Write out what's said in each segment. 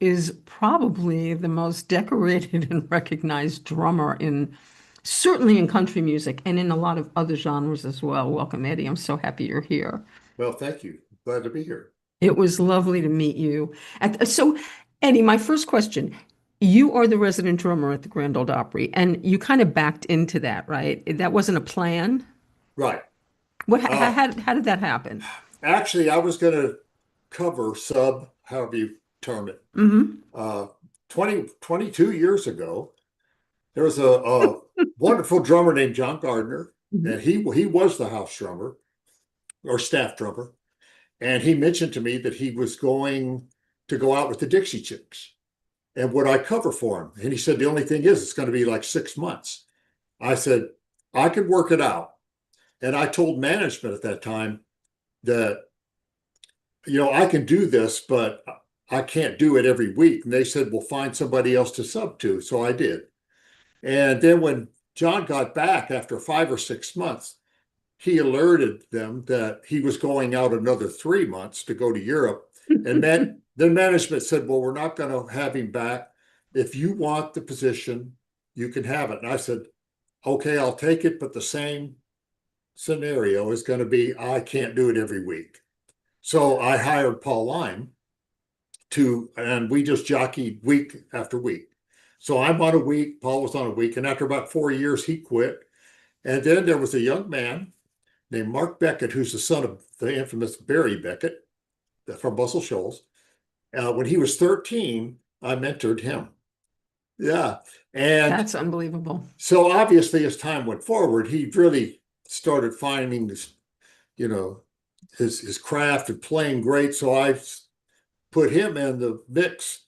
is probably the most decorated and recognized drummer certainly in country music and in a lot of other genres as well. Welcome, Eddie. I'm so happy you're here. Well, thank you. Glad to be here. It was lovely to meet you. So, Eddie, my first question. You are the resident drummer at the Grand Ol Opry, and you kind of backed into that, right? That wasn't a plan. Right. Uh, How did that happen? Actually, I was going to cover sub, however you term it. Hmm. 22 years ago, there was a wonderful drummer named John Gardner, and he was the house drummer or staff drummer. And he mentioned to me that he was going to go out with the Dixie Chicks. And would I cover for him? And he said, the only thing is, it's going to be like 6 months. I said, I could work it out. And I told management at that time that, I can do this, but I can't do it every week. And they said, well, find somebody else to sub to. So I did. And then when John got back after 5 or 6 months, he alerted them that he was going out another 3 months to go to Europe. And then management said, well, we're not going to have him back. If you want the position, you can have it. And I said, okay, I'll take it. But the same scenario is going to be, I can't do it every week. So I hired Paul Lime and we just jockeyed week after week. So I'm on a week, Paul was on a week. And after about 4 years, he quit. And then there was a young man named Mark Beckett, who's the son of the infamous Barry Beckett from Muscle Shoals. When he was 13, I mentored him. Yeah. And That's unbelievable. so obviously, as time went forward, he really started finding this, you know, his craft and playing great. So I put him in the mix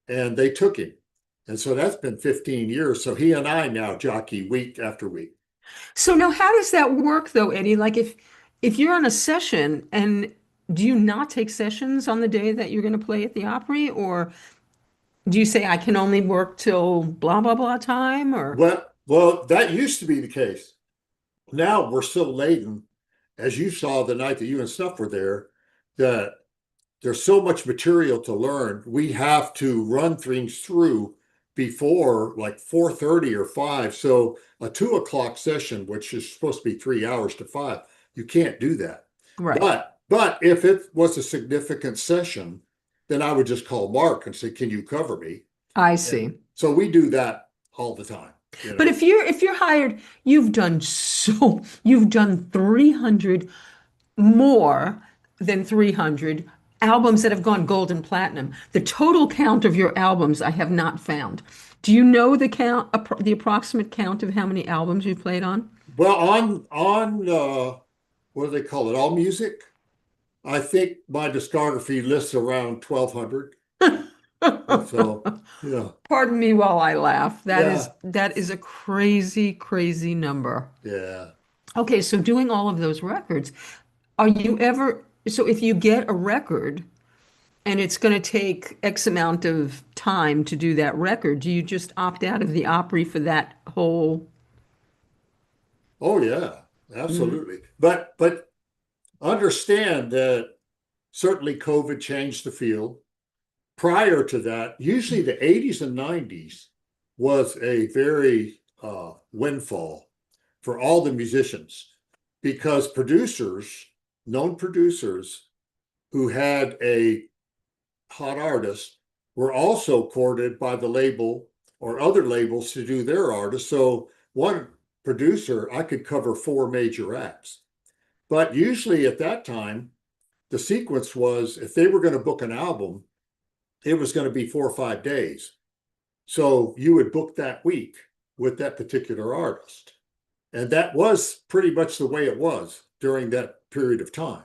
and they took him. And so that's been 15 years. So he and I now jockey week after week. So now how does that work though, Eddie? Like if you're on a session and do you not take sessions on the day that you're going to play at the Opry, or do you say I can only work till blah blah blah time or Well, that used to be the case. Now we're so laden, as you saw the night that you and Snuff were there, that there's so much material to learn. We have to run things through before like 4:30 or 5. So a 2 o'clock session, which is supposed to be 3 hours to 5, you can't do that. right? But if it was a significant session, then I would just call Mark and say, can you cover me? I And see. so we do that all the time, you But know. if you're hired, you've done 300 more than 300 albums that have gone gold and platinum. The total count of your albums I have not found. Do you know the approximate count of how many albums you played on? Well, on what do they call it? All music. I think my discography lists around 1,200. So yeah, Pardon me while I laugh. yeah, That is a crazy, crazy number. yeah. Okay, so doing all of those records, so if you get a record and it's going to take X amount of time to do that record, do you just opt out of the Opry for that whole? Oh yeah, Mhm. absolutely. But understand that certainly COVID changed the field. Prior to that, usually the 80s and 90s was a very windfall for all the musicians because known producers who had a hot artist were also courted by the label or other labels to do their artists. So one producer, I could cover four major acts. But usually at that time, the sequence was if they were going to book an album, it was going to be 4 or 5 days. So you would book that week with that particular artist. And that was pretty much the way it was during that period of time.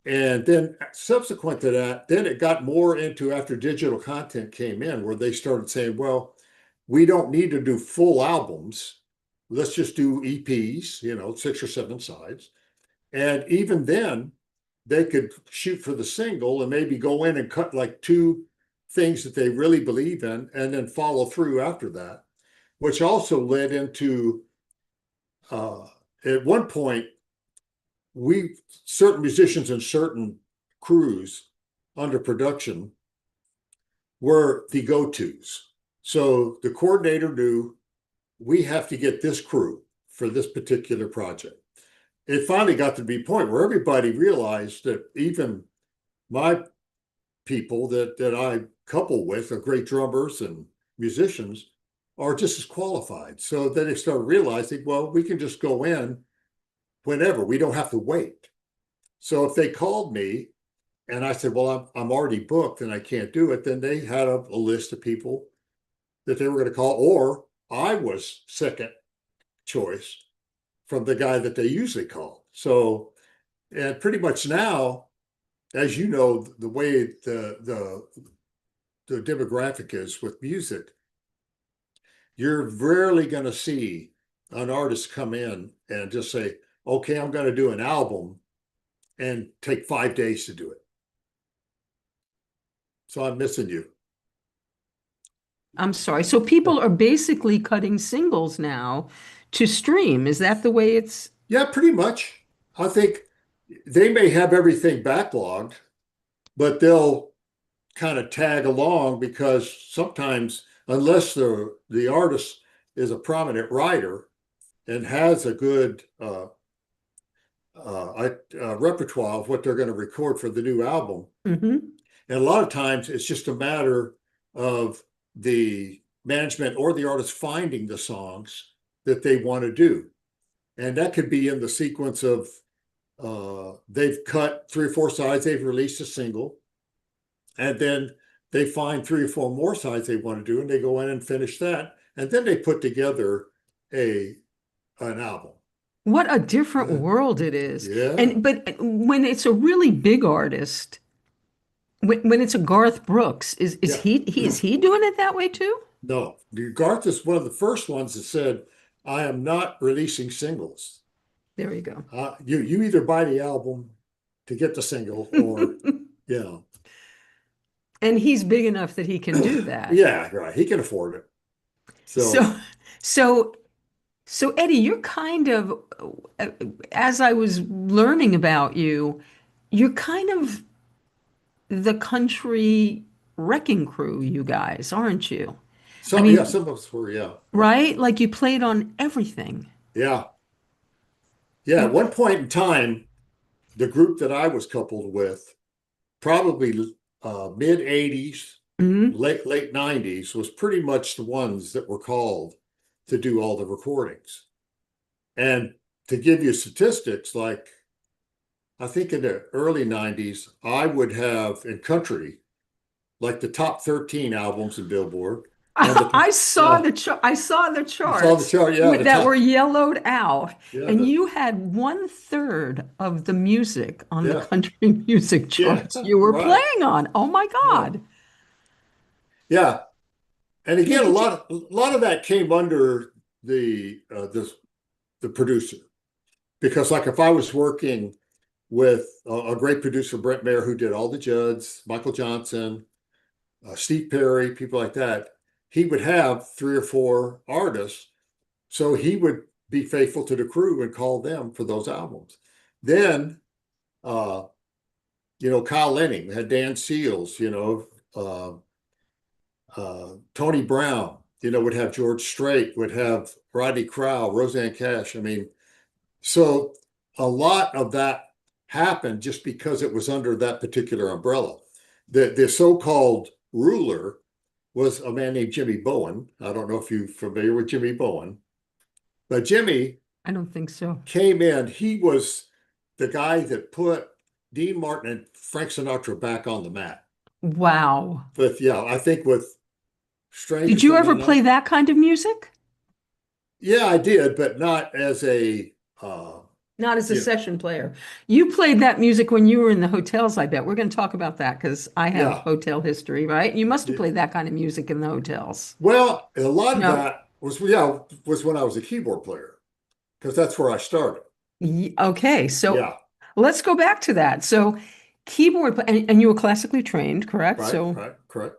And then subsequent to that, then it got more into after digital content came in, where they started saying, well, we don't need to do full albums. Let's just do EPs, 6 or 7 sides. And even then, they could shoot for the single and maybe go in and cut like two things that they really believe in and then follow through after that, which also led into uh, at one point we certain musicians and certain crews under production were the go-tos. So the coordinator knew we have to get this crew for this particular project. It finally got to be a point where everybody realized that even my people that I couple with are great drummers and musicians are just as qualified. So then they started realizing, well, we can just go in whenever. We don't have to wait. So if they called me and I said, well, I'm already booked and I can't do it, then they had a list of people that they were going to call, or I was second choice from the guy that they usually call. So, and pretty much now, as you know, the way the demographic is with music, you're rarely going to see an artist come in and just say, okay, I'm going to do an album and take 5 days to do it. So I'm missing you. I'm sorry. So people are basically cutting singles now to stream. Is that the way it's? Yeah, pretty much. I think they may have everything backlogged, but they'll kind of tag along because sometimes, unless the artist is a prominent writer and has a good repertoire of what they're going to record for the new album, Mhm. and a lot of times it's just a matter of the management or the artist finding the songs that they want to do. And that could be in the sequence of they've cut 3 or 4 sides, they've released a single, and then they find 3 or 4 more sides they want to do, and they go in and finish that, and then they put together a an album. What a different world it is. Yeah, And but when it's a really big artist, when it's a Garth Brooks, is yeah. he doing it that way too? No, Garth is one of the first ones that said, "I am not releasing singles. There you go. You either buy the album to get the single, or you know, And he's big enough that he can do that. yeah, right. He can afford it." So, So so so Eddie, you're kind of as I was learning about you, you're kind of the country wrecking crew, you guys, aren't you? I yeah, mean, some of us were, yeah, right? Like you played on everything. yeah, yeah. At one point in time, the group that I was coupled with, probably mid '80s, Mhm. late '90s, was pretty much the ones that were called to do all the recordings. And to give you statistics, like I think in the early '90s, I would have in country like the top 13 albums in Billboard, and the I saw yeah, the I saw the you saw the charts chart, yeah, the that were top, yellowed out, yeah, and you had 1/3 of the music on the yeah, country music yeah, charts you were right, playing on. Oh my yeah, God. yeah. And Now, again, did you? a lot of that came under the producer, because like if I was working with a great producer, Brent Mayer, who did all the Judds, Michael Johnson, Steve Perry, people like that, he would have 3 or 4 artists. So he would be faithful to the crew and call them for those albums. Then, uh, Kyle Lenning had Dan Seals, Tony Brown, would have George Strait, would have Rodney Crowell, Roseanne Cash. I mean, so a lot of that happened just because it was under that particular umbrella. The so-called ruler was a man named Jimmy Bowen. I don't know if you're familiar with Jimmy Bowen, but Jimmy I don't think so. came in. He was the guy that put Dean Martin and Frank Sinatra back on the map. Wow. But yeah, I think with Did Strangers you on ever the play Night. that kind of music? Yeah, I did, but not as a Not as a yeah, session player. You played that music when you were in the hotels, I bet. We're going to talk about that because I have yeah. hotel history, right? You must have played that kind of music in the hotels. Well, a lot of No. that was when I was a keyboard player, because that's where I started. Okay, so Yeah, let's go back to that. So, and you were classically trained, correct? right, So right, correct.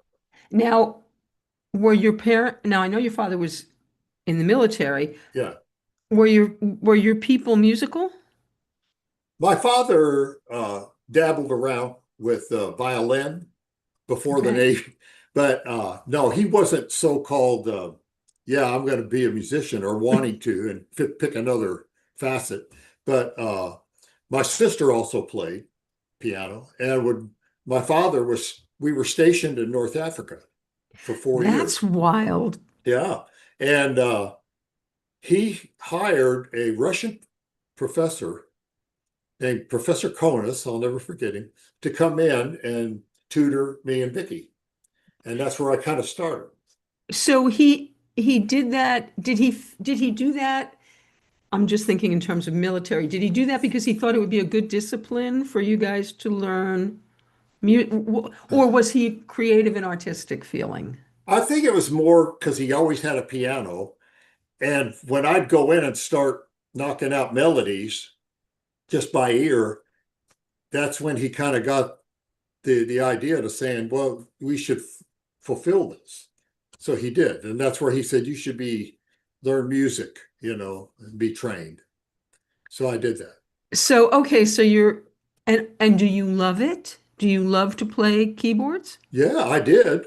now, now I know your father was in the military. Yeah. Were your people musical? My father dabbled around with violin before the Okay. Navy, But no, he wasn't so-called, yeah, I'm going to be a musician or wanting to and pick another facet. But my sister also played piano. And when my father was, we were stationed in North Africa for 4 years. That's wild. Yeah. And he hired a Russian professor named Professor Konis, I'll never forget him, to come in and tutor me and Vicky. And that's where I kind of started. So he did that. Did he do that? I'm just thinking in terms of military. Did he do that because he thought it would be a good discipline for you guys to learn or was he creative and artistic feeling? I think it was more because he always had a piano. And when I'd go in and start knocking out melodies just by ear, that's when he kind of got the idea to saying, well, we should fulfill this. So he did. And that's where he said, you should learn music, and be trained. So I did that. So okay, so you're and do you love it? Do you love to play keyboards? Yeah, I did.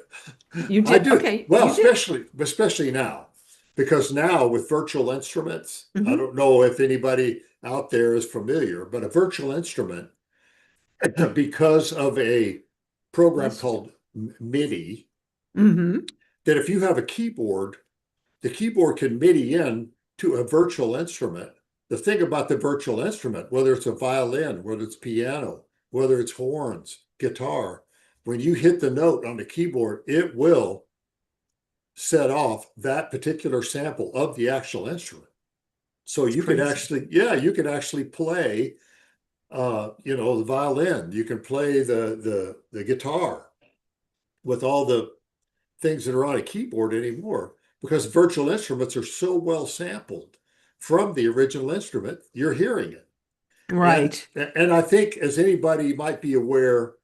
You I did. do. Okay, Well, you did. especially now, because now with virtual instruments, I Hmm. don't know if anybody out there is familiar, but a virtual instrument, because of a program Yes. called MIDI, Hmm. that if you have a keyboard, the keyboard can MIDI in to a virtual instrument. The thing about the virtual instrument, whether it's a violin, whether it's piano, whether it's horns, guitar, when you hit the note on the keyboard, it will set off that particular sample of the actual instrument. So It's you could crazy. actually, yeah, you could actually play, the violin. You can play the guitar with all the things that are on a keyboard anymore because virtual instruments are so well sampled from the original instrument, you're hearing it. And Right. and I think as anybody might be aware,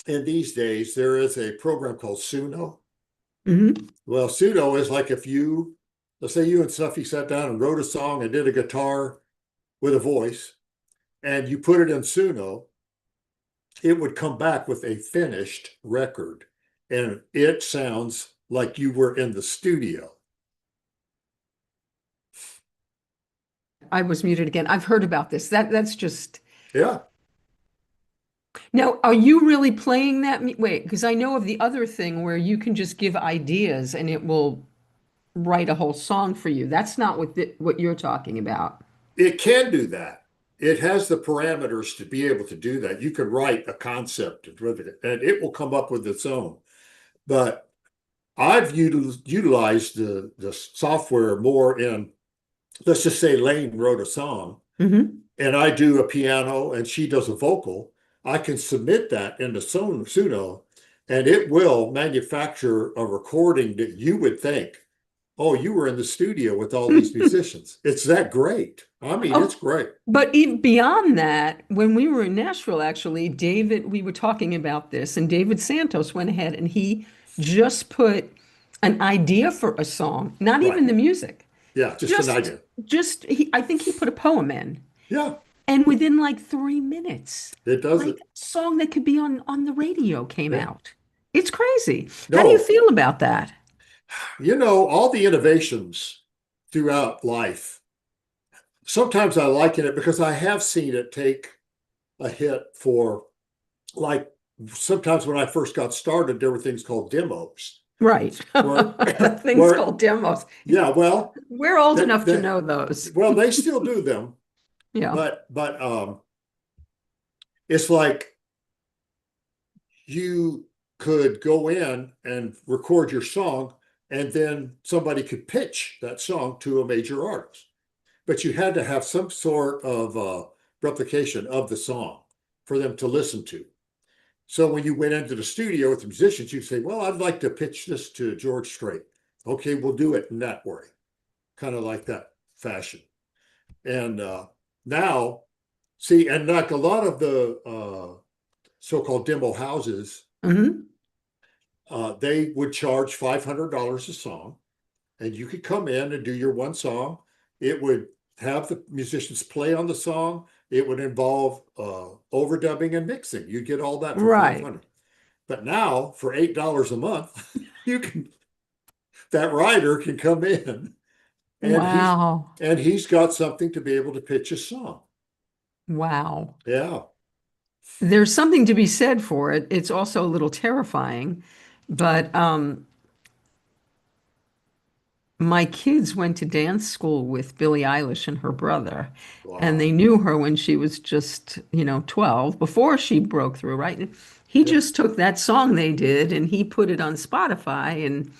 in these days there is a program called Suno. Hmm. Well, Suno is like if you, let's say you and Snuffy sat down and wrote a song and did a guitar with a voice, and you put it in Suno, it would come back with a finished record, and it sounds like you were in the studio. I was muted again. I've heard about this. That's just Yeah. now, are you really playing that? Wait, because I know of the other thing where you can just give ideas and it will write a whole song for you. That's not what you're talking about. It can do that. It has the parameters to be able to do that. You can write a concept and it will come up with its own. But I've utilized the software more in, let's just say Lane wrote a song Hmm. and I do a piano and she does a vocal. I can submit that into Suno and it will manufacture a recording that you would think, oh, you were in the studio with all these musicians. It's that great. I mean, Oh, it's great. but even beyond that, when we were in Nashville, actually, we were talking about this, and David Santos went ahead and he just put an idea for a song, not Right. even the music, Yeah, just an just, idea. I think he put a poem in, Yeah, and within like 3 minutes, it does like it. a song that could be on the radio came Yeah. out. It's crazy. How do you No, feel about that? all the innovations throughout life, sometimes I liken it because I have seen it take a hit for, like, sometimes when I first got started, there were things called demos Right. where, Things where, called demos. yeah, well, We're old that, enough to that, know those. well, they still do them, Yeah. but it's like you could go in and record your song, and then somebody could pitch that song to a major artist. But you had to have some sort of replication of the song for them to listen to. So when you went into the studio with the musicians, you'd say, well, I'd like to pitch this to George Strait. Okay, we'll do it in that way, kind of like that fashion. And now, see, and like a lot of the so-called demo houses, Hmm. they would charge $500 a song, and you could come in and do your one song. It would have the musicians play on the song. It would involve overdubbing and mixing. You get all that for Right. 500. But now for $8 a month, you can that writer can come in and Wow. he's got something to be able to pitch a song. Wow. Yeah. There's something to be said for it. It's also a little terrifying, but my kids went to dance school with Billie Eilish and her brother, and they Wow. knew her when she was just, 12, before she broke through, right? And he Yeah. just took that song they did and he put it on Spotify, and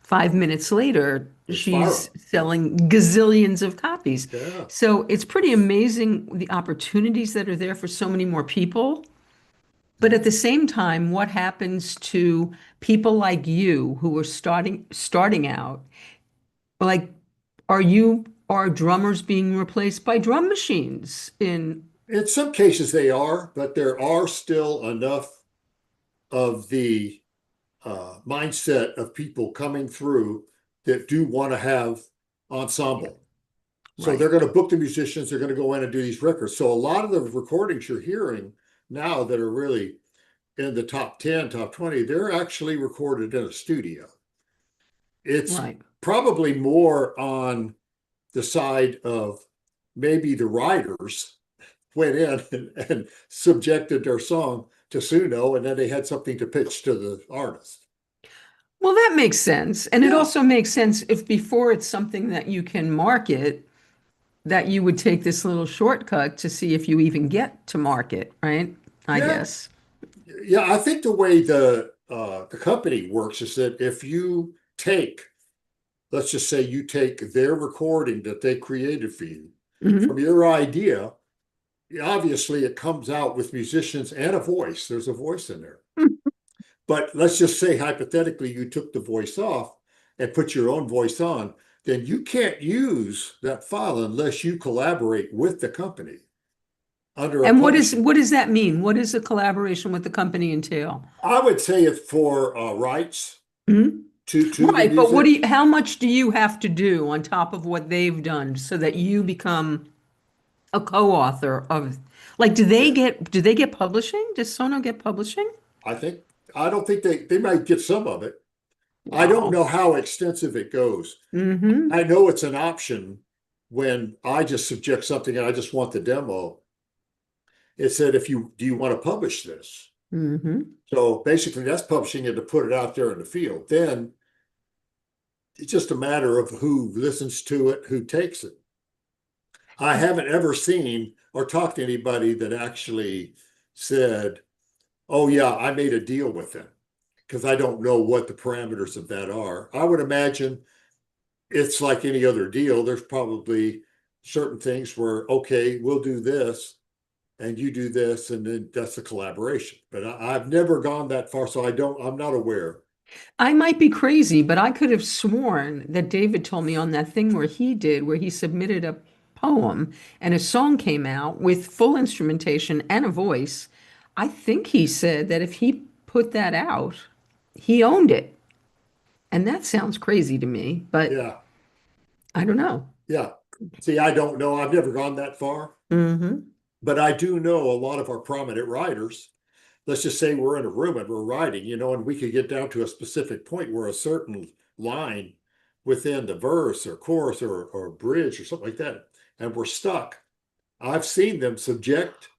5 minutes later, It's she's viral. selling gazillions of copies. Yeah. So it's pretty amazing the opportunities that are there for so many more people. But at the same time, what happens to people like you who are starting out? Like, are drummers being replaced by drum machines in, In some cases they are, but there are still enough of the mindset of people coming through that do want to have yeah, ensemble. So they're right, going to book the musicians, they're going to go in and do these records. So a lot of the recordings you're hearing now that are really in the top 10, top 20, they're actually recorded in a studio. It's right. probably more on the side of maybe the writers went in and subjected their song to Suno, and then they had something to pitch to the artist. Well, that makes sense. And it Yeah, also makes sense if before it's something that you can market, that you would take this little shortcut to see if you even get to market, right? I yeah, guess. yeah. I think the way the company works is that if you take, let's just say you take their recording that they created for you from Hmm. your idea, obviously it comes out with musicians and a voice. There's a voice in there. But let's just say hypothetically you took the voice off and put your own voice on, then you can't use that file unless you collaborate with the company under a And publishing. what does that mean? What does a collaboration with the company entail? I would say it's for rights Mhm. to the Right, but music. how much do you have to do on top of what they've done so that you become a co-author of, like, Yeah, do they get publishing? Does Sono get publishing? I think I don't think they might get some of it. I don't Wow. know how extensive it goes. Mm-hmm. I know it's an option when I just subject something and I just want the demo. It said, if you do you want to publish this? Mm-hmm. So basically, that's publishing it to put it out there in the field. Then it's just a matter of who listens to it, who takes it. I haven't ever seen or talked to anybody that actually said, oh, yeah, I made a deal with them, because I don't know what the parameters of that are. I would imagine it's like any other deal. There's probably certain things where, okay, we'll do this and you do this, and then that's a collaboration. But I've never gone that far, so I'm not aware. I might be crazy, but I could have sworn that David told me on that thing where he submitted a poem and a song came out with full instrumentation and a voice. I think he said that if he put that out, he owned it. And that sounds crazy to me, but Yeah, I don't know. yeah. See, I don't know. I've never gone that far, Hmm. but I do know a lot of our prominent writers. Let's just say we're in a room and we're writing, and we could get down to a specific point where a certain line within the verse or chorus or bridge or something like that, and we're stuck. I've seen them subject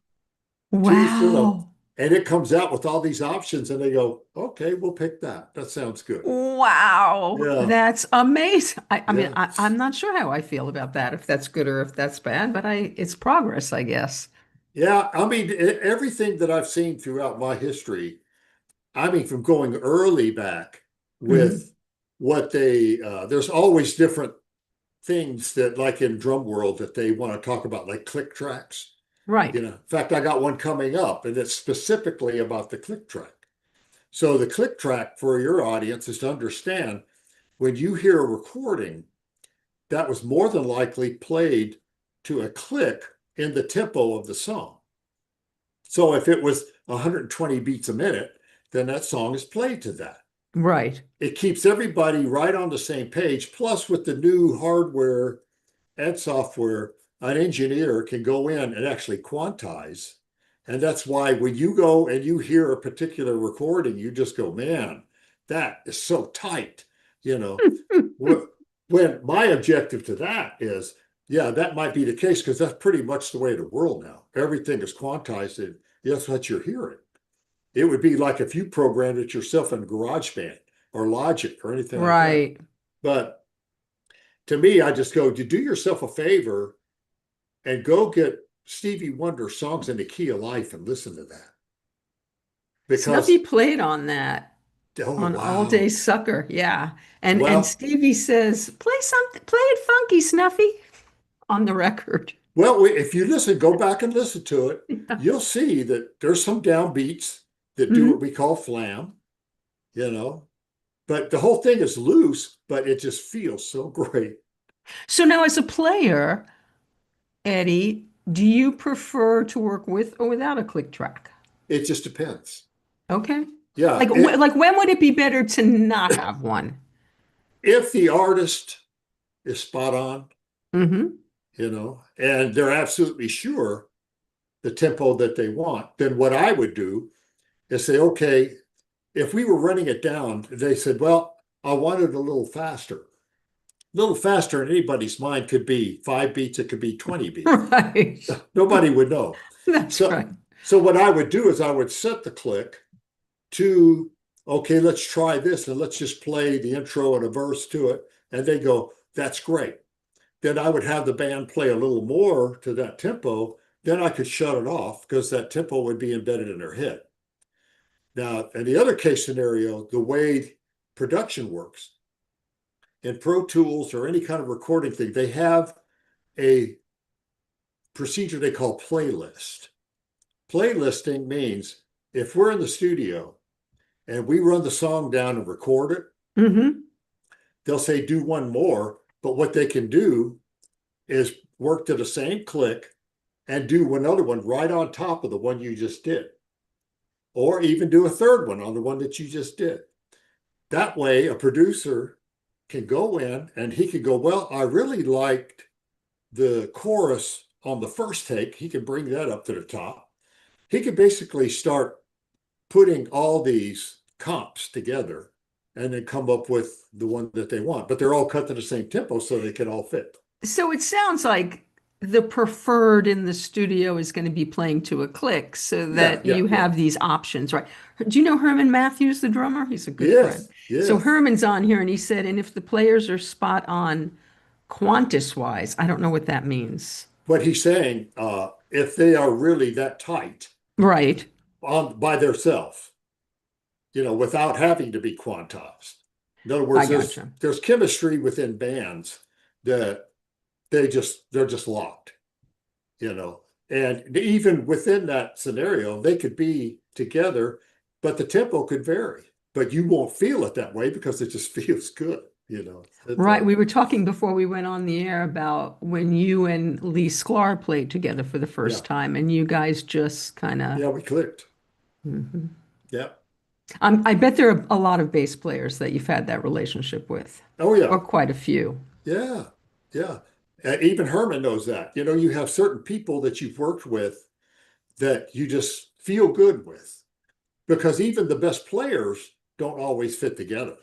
to Suno, Wow. and it comes out with all these options, and they go, "Okay, we'll pick that. That sounds good." Wow. Yeah, That's amazing. I mean, yeah, I'm not sure how I feel about that, if that's good or if that's bad, but it's progress, I guess. yeah. I mean, everything that I've seen throughout my history, I mean, from going early back Mhm. with what there's always different things that, like in drum world, that they want to talk about, like click tracks. Right. In fact, I got one coming up, and it's specifically about the click track. So the click track for your audience is to understand when you hear a recording that was more than likely played to a click in the tempo of the song. So if it was 120 beats a minute, then that song is played to that. Right. It keeps everybody right on the same page. Plus, with the new hardware and software, an engineer can go in and actually quantize And that's why when you go and you hear a particular recording, you just go, man, that is so tight. You know, when my objective to that is, yeah, that might be the case because that's pretty much the way of the world now. Everything is quantized, and that's what you're hearing. It would be like if you programmed it yourself in GarageBand or Logic or anything like that. Right. But to me, I just go, to do yourself a favor and go get Stevie Wonder songs in the key of life and listen to that. Snuffy Because, played on that oh, on All Day wow. Sucker. Yeah. And Well, Stevie says, play something, play it funky, Snuffy, on the record. well, if you listen, go back and listen to it, Yeah. you'll see that there's some downbeats that do what Mhm. we call flam, you know, but the whole thing is loose, but it just feels so great. So now as a player, Eddie, do you prefer to work with or without a click track? It just depends. Okay. Yeah. Like when would it be better to not have one? If the artist is spot on, Hmm. and they're absolutely sure the tempo that they want, then what I would do is say, okay, if we were running it down, they said, well, I want it a little faster. A little faster in anybody's mind could be 5 beats, it could be 20 beats. Right. Nobody would know. That's So, right. so what I would do is I would set the click to, okay, let's try this and let's just play the intro and a verse to it. And they go, that's great. Then I would have the band play a little more to that tempo. Then I could shut it off because that tempo would be embedded in their head. Now, in the other case scenario, the way production works in Pro Tools or any kind of recording thing, they have a procedure they call playlist. Playlisting means if we're in the studio and we run the song down and record it, Hmm. they'll say do one more. But what they can do is work to the same click and do another one right on top of the one you just did, or even do a third one on the one that you just did. That way, a producer can go in and he can go, well, I really liked the chorus on the first take. He can bring that up to the top. He could basically start putting all these comps together and then come up with the one that they want. But they're all cut to the same tempo so they can all fit. So it sounds like the preferred in the studio is going to be playing to a click so Yeah, that yeah, you yeah. have these options, right? Do you know Herman Matthews, the drummer? He's a good friend. Yes, So yes. Herman's on here and he said, and if the players are spot on Qantas wise, I don't know what that means. What he's saying, if they are really that tight Right. on by themselves, without having to be quantized. In other I words, there's gotcha. there's chemistry within bands that they're just locked, you know. And even within that scenario, they could be together, but the tempo could vary. But you won't feel it that way because it just feels good. Right. We were talking before we went on the air about when you and Lee Sklar played together for the Yeah, first time, and you guys just kind of. yeah, we clicked. Yeah. I bet there are a lot of bass players that you've had that relationship with, Oh yeah. or quite a few. Yeah. Yeah. And even Herman knows that. You have certain people that you've worked with that you just feel good with because even the best players don't always fit together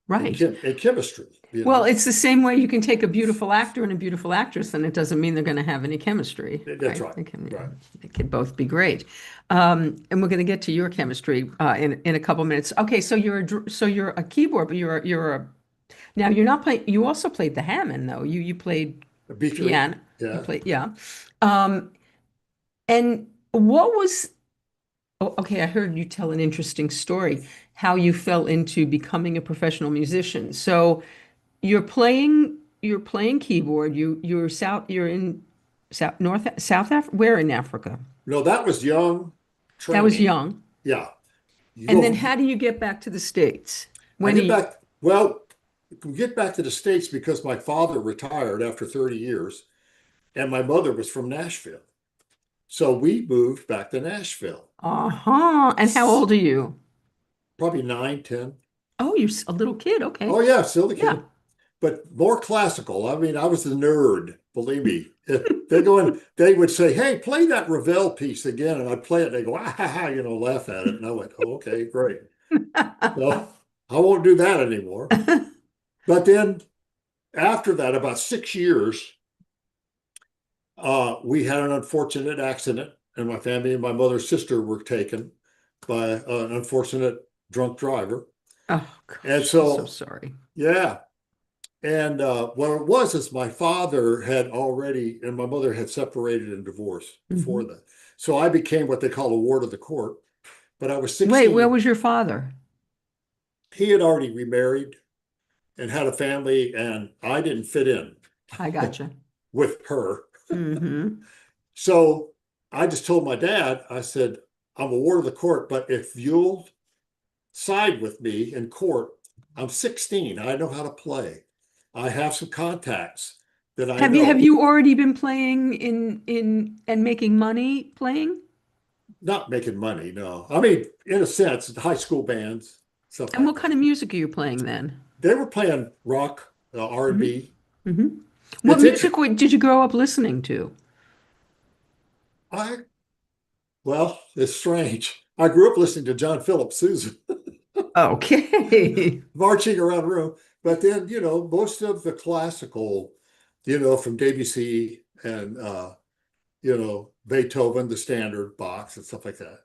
Right. in chemistry, you Well, know. it's the same way you can take a beautiful actor and a beautiful actress, and it doesn't mean they're going to have any chemistry, That's right? right. Right. They can both be great. And we're going to get to your chemistry in a couple minutes. Okay, so you're a keyboard, but you're a now you're not playing. You also played the Hammond though. You played B3. piano. You Yeah. played yeah. Um, and what was Oh, okay, I heard you tell an interesting story, how you fell into becoming a professional musician. So you're playing keyboard. You're in South Africa. Where in Africa? No, that was young That was training. young. Yeah. You And then go, how do you get back to the States? I When are get you, back, well, get back to the States because my father retired after 30 years and my mother was from Nashville. So we moved back to Nashville. uh-huh. And how old are you? Probably 9, 10. Oh, you're a little kid. Okay. Oh yeah, still the Yeah. kid. but more classical. I mean, I was the nerd, believe me. They go in, they would say, "Hey, play that Ravel piece again," and I'd play it. And they go, "Ah, ha, ha," laugh at it, and I went, oh, "Okay, great." So I won't do that anymore. But then after that, about 6 years, we had an unfortunate accident, and my family and my mother's sister were taken by an unfortunate drunk driver. Oh And gosh, I'm so so, sorry. yeah. And what it was is my father had already, and my mother had separated and divorced before Hmm. that. So I became what they call a ward of the court. But I was Wait, where 16. was your father? He had already remarried and had a family, and I didn't fit in I gotcha. with her. Hmm. So I just told my dad, I said, "I'm a ward of the court, but if you'll side with me in court, I'm 16. I know how to play. I have some contacts that I Have know." you already been playing in and making money playing? Not making money, no. I mean, in a sense, high school bands, stuff And like what kind that. of music are you playing then? They were playing rock, Hmm. R&B. Hmm. What It's music interesting. did you grow up listening to? I Well, it's strange. I grew up listening to John Philip Sousa Okay. marching around the room, but then most of the classical, from Debussy and Beethoven, the standard Bachs and stuff like that.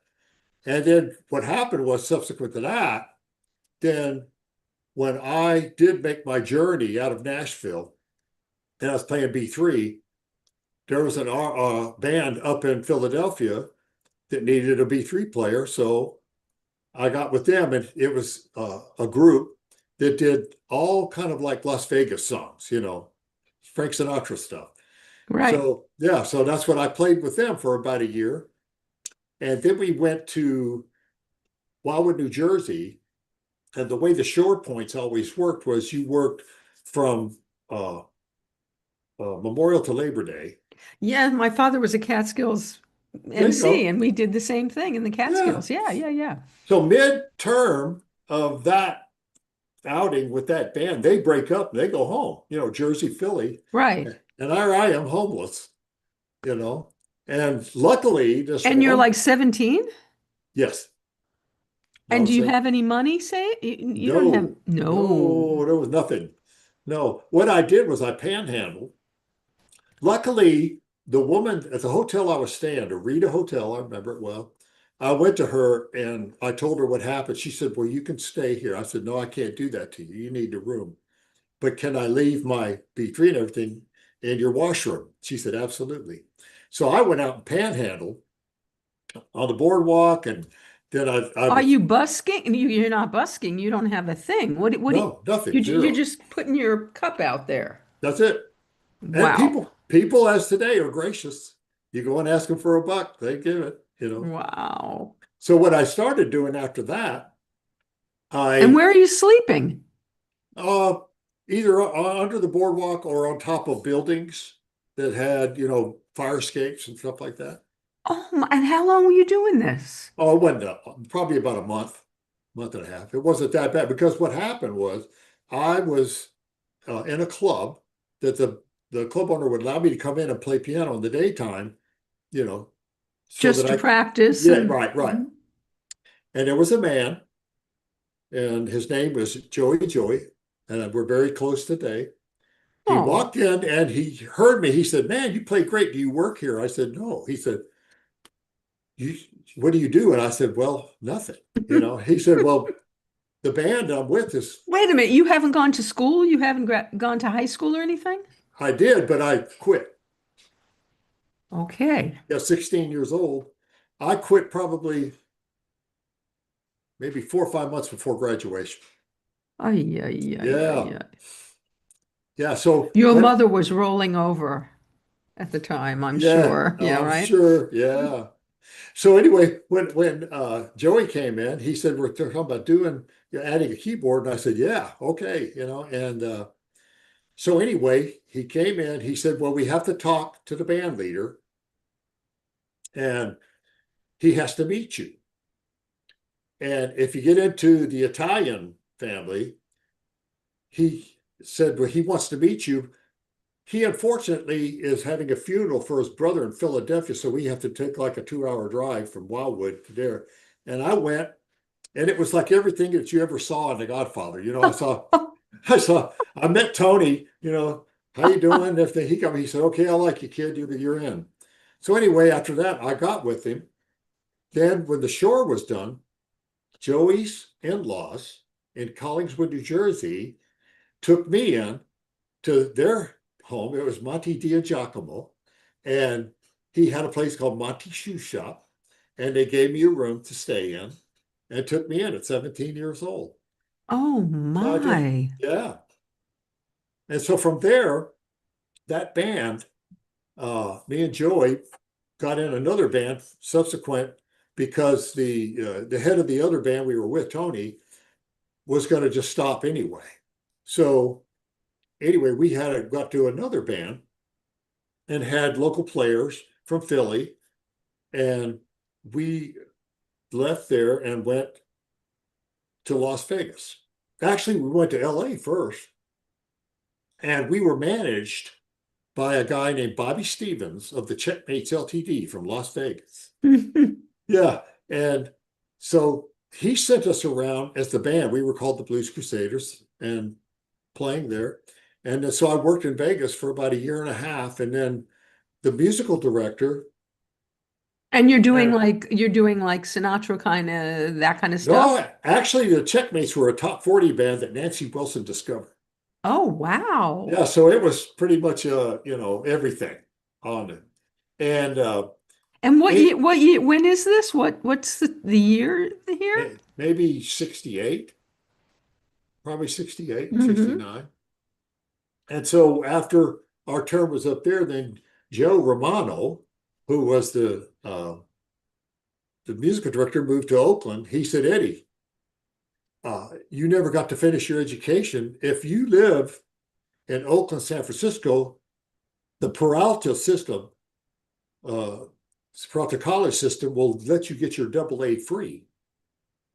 And then what happened was subsequent to that, then when I did make my journey out of Nashville and I was playing B3, there was a band up in Philadelphia that needed a B3 player. So I got with them, and it was a group that did all kind of like Las Vegas songs, Frank Sinatra stuff. Right. So yeah, so that's what I played with them for about a year. And then we went to Wildwood, New Jersey. And the way the shore points always worked was you worked from uh, Memorial to Labor Day. Yeah, my father was a Catskills There you MC, go. and we did the same thing in the Yeah. Catskills. Yeah, yeah, yeah. So mid-term of that outing with that band, they break up and they go home, Jersey, Philly. Right. And I am homeless, you know. And luckily, this And you're one, like 17? yes, I And do was you saying, have any money, say? You don't have, no, no. no, there was nothing. No, what I did was I panhandled. Luckily, the woman at the hotel I was staying, the Rita Hotel, I remember it well. I went to her and I told her what happened. She said, "Well, you can stay here." I said, "No, I can't do that to you. You need a room. But can I leave my B3 and everything in your washroom?" She said, "Absolutely." So I went out and panhandled on the boardwalk, and then I Are was, you busking? You're not busking. You don't have a thing. no, nothing, You're zero. just putting your cup out there. That's it. And Wow. people as today are gracious. You go and ask them for a buck, they give it. Wow. So what I started doing after that, And I where are you sleeping? uh, either under the boardwalk or on top of buildings that had, fire escapes and stuff like that. Oh my, and how long were you doing this? Oh, it went up probably about a month and a half. It wasn't that bad because what happened was I was in a club that the club owner would allow me to come in and play piano in the daytime, you know, so that Just to I, practice yeah, and right, right. Mhm. And there was a man, and his name was Joey, and we're very close today. He Oh. walked in and he heard me. He said, "Man, you play great. Do you work here?" I said, "No." He said, "You, what do you do?" And I said, "Well, nothing." He said, "Well, the band I'm with is." Wait a minute, you haven't gone to school? You haven't gone to high school or anything? I did, but I quit. Okay. Yeah, 16 years old. I quit probably maybe 4 or 5 months before graduation. Ay, ay, ay, ay, Yeah. ay. Yeah. So Your when, mother was rolling over at the time, I'm yeah, sure. Yeah, I'm right? sure. Yeah. So anyway, when Joey came in, he said, "We're talking about doing, adding a keyboard." And I said, "Yeah, okay." And so anyway, he came in, he said, "Well, we have to talk to the band leader and he has to meet you. And if you get into the Italian family, he said, well, he wants to meet you. He unfortunately is having a funeral for his brother in Philadelphia, so we have to take like a 2 hour drive from Wildwood to there. And I went, and it was like everything that you ever saw in The Godfather. I met Tony. How you doing? If he come, he said, "Okay, I like you, kid. You're in." So anyway, after that, I got with him. Then when the shore was done, Joey's in-laws in Collingswood, New Jersey, took me in to their home. It was Monte Giacomo, and he had a place called Monte Shoe Shop, and they gave me a room to stay in and took me in at 17 years old. Oh So I just, my. yeah. And so from there, that band, me and Joey got in another band subsequent because the head of the other band we were with, Tony, was going to just stop anyway. So anyway, we got to another band and had local players from Philly, and we left there and went to Las Vegas. Actually, we went to LA first, and we were managed by a guy named Bobby Stevens of the Checkmates Ltd. From Las Vegas. Yeah. And so he sent us around as the band. We were called the Blues Crusaders and playing there. And so I worked in Vegas for about a year and a half. And then the musical director, And and you're doing like Sinatra kind of that kind of stuff? no, actually, the Checkmates were a top 40 band that Nancy Wilson discovered. Oh, wow. Yeah. So it was pretty much, everything on it. And And it, what year, when is this? What's the year here? maybe 68, probably 68, Hmm. 69. And so after our term was up there, then Joe Romano, who was the musical director, moved to Oakland. He said, Eddie, you never got to finish your education. If you live in Oakland, San Francisco, the Peralta system, uh, Peralta College system will let you get your AA free.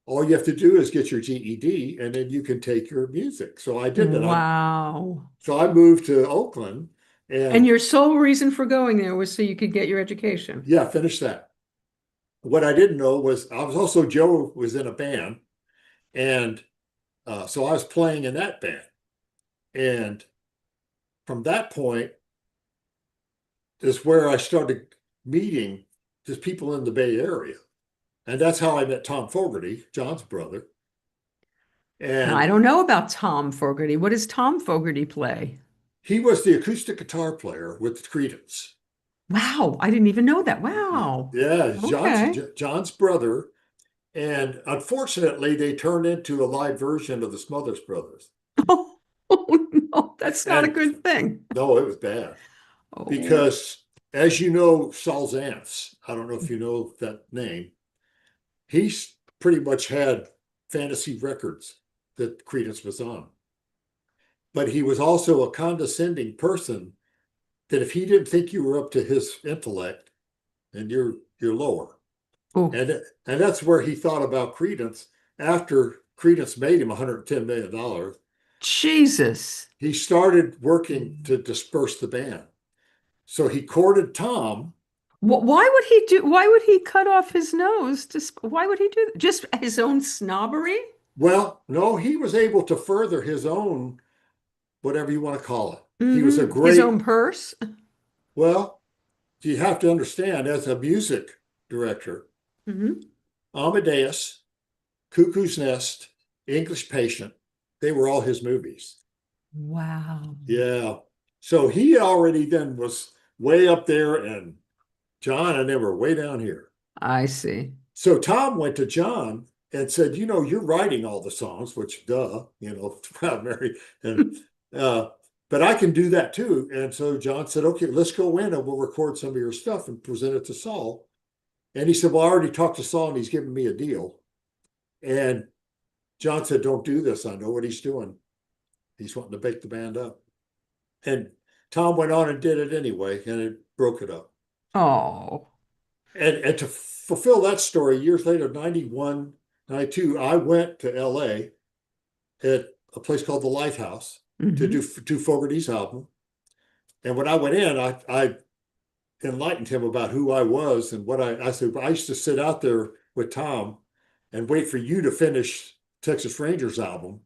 All you have to do is get your GED, and then you can take your music. So I did that. Wow. So I moved to Oakland, And and your sole reason for going there was so you could get your education. yeah, finished that. What I didn't know was Joe was in a band, and so I was playing in that band. And from that point is where I started meeting just people in the Bay Area. And that's how I met Tom Fogerty, John's brother. Now, I And don't know about Tom Fogerty. What does Tom Fogerty play? he was the acoustic guitar player with Creedence. Wow, I didn't even know that. Wow. Yeah, Okay. John's brother. And unfortunately, they turned into a live version of the Smothers Brothers. Oh, no, that's not a And good thing. no, it was bad Oh, because, as you know, Saul Zaentz, I don't know if you know that name, he's pretty much had fantasy records that Creedence was on. But he was also a condescending person that if he didn't think you were up to his intellect, then you're lower. oh, And that's where he thought about Creedence after Creedence made him $110 million. Jesus. He started working to disperse the band. So he courted Tom. Why would he do, why would he cut off his nose? Just, why would he do that? Just his own snobbery? Well, no, he was able to further his own, whatever you want to call it. He was a His great, own purse? well, you have to understand as a music director, Hmm. Amadeus, Cuckoo's Nest, English Patient, they were all his movies. Wow. Yeah. So he already then was way up there, and John and them were way down here. I see. So Tom went to John and said, you're writing all the songs, which duh, Proud Mary. And but I can do that too. And so John said, okay, let's go in and we'll record some of your stuff and present it to Saul. And he said, well, I already talked to Saul and he's giving me a deal. And John said, don't do this. I know what he's doing. He's wanting to bake the band up. And Tom went on and did it anyway, and it broke it up. Oh. And to fulfill that story, years later, 91, 92, I went to LA at a place called the Lighthouse. to Hmm. do Fogerty's album. And when I went in, I enlightened him about who I was and what I said. I used to sit out there with Tom and wait for you to finish Texas Rangers album,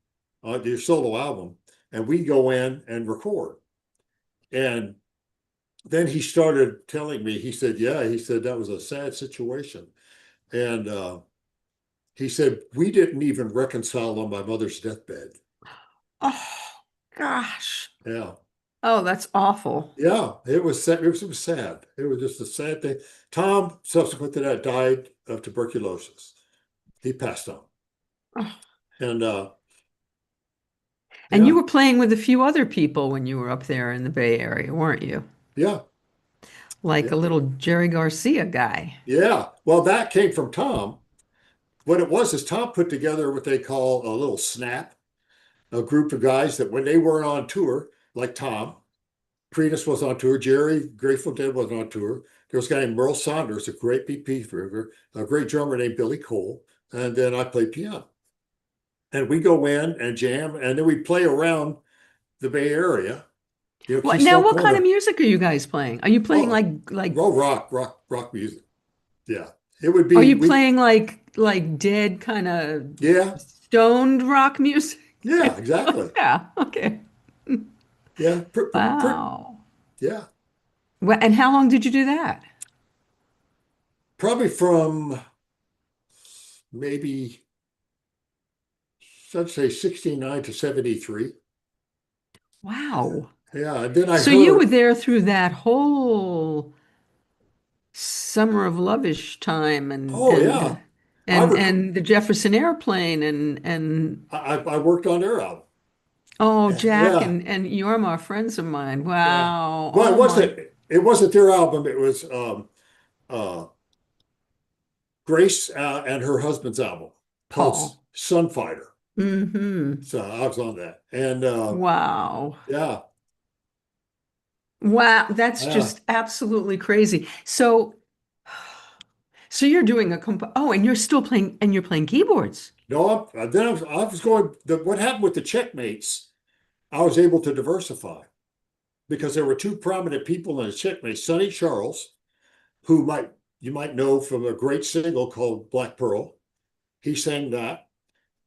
your solo album, and we go in and record. And then he started telling me, he said, yeah, he said that was a sad situation. And he said, we didn't even reconcile on my mother's deathbed. Oh, gosh. Yeah. Oh, that's awful. Yeah. It was sad. It was sad. It was just a sad thing. Tom, subsequent to that, died of tuberculosis. He passed on. Oh. And And you yeah, were playing with a few other people when you were up there in the Bay Area, weren't you? yeah, Like a yeah, little Jerry Garcia guy. yeah. Well, that came from Tom. What it was is Tom put together what they call a little snap, a group of guys that when they weren't on tour, like Tom, Priest was on tour, Jerry, Grateful Dead was on tour. There was a guy named Merle Saunders, a great BP river, a great drummer named Billy Cole, and then I played piano. And we go in and jam, and then we play around the Bay Area, What now? Keystone What kind of Corner. music are you guys playing? Are you playing Oh, like oh, rock music. Yeah, it would are be you we. playing like dead kind of Yeah, stoned rock music? yeah, exactly. Yeah, okay. Yeah, Wow. yeah. Well, and how long did you do that? Probably from maybe I'd say 69 to 73. Wow. Yeah, and then I So you were heard, there through that whole Summer of Lovish time oh yeah, I rec and the Jefferson Airplane and I worked on their album. oh Jack Yeah, and Yorma are friends of mine. yeah. Wow. Well, Oh my it wasn't their album. It was uh Grace and her husband's album called Paul. Sunfighter. Hmm. So I was on that. And Wow. yeah, Wow, that's yeah. just absolutely crazy. So you're doing a comp oh, and you're still playing and you're playing keyboards. No, I was going what happened with the checkmates, I was able to diversify because there were two prominent people in the checkmates, Sonny Charles, who might you might know from a great single called Black Pearl. He sang that.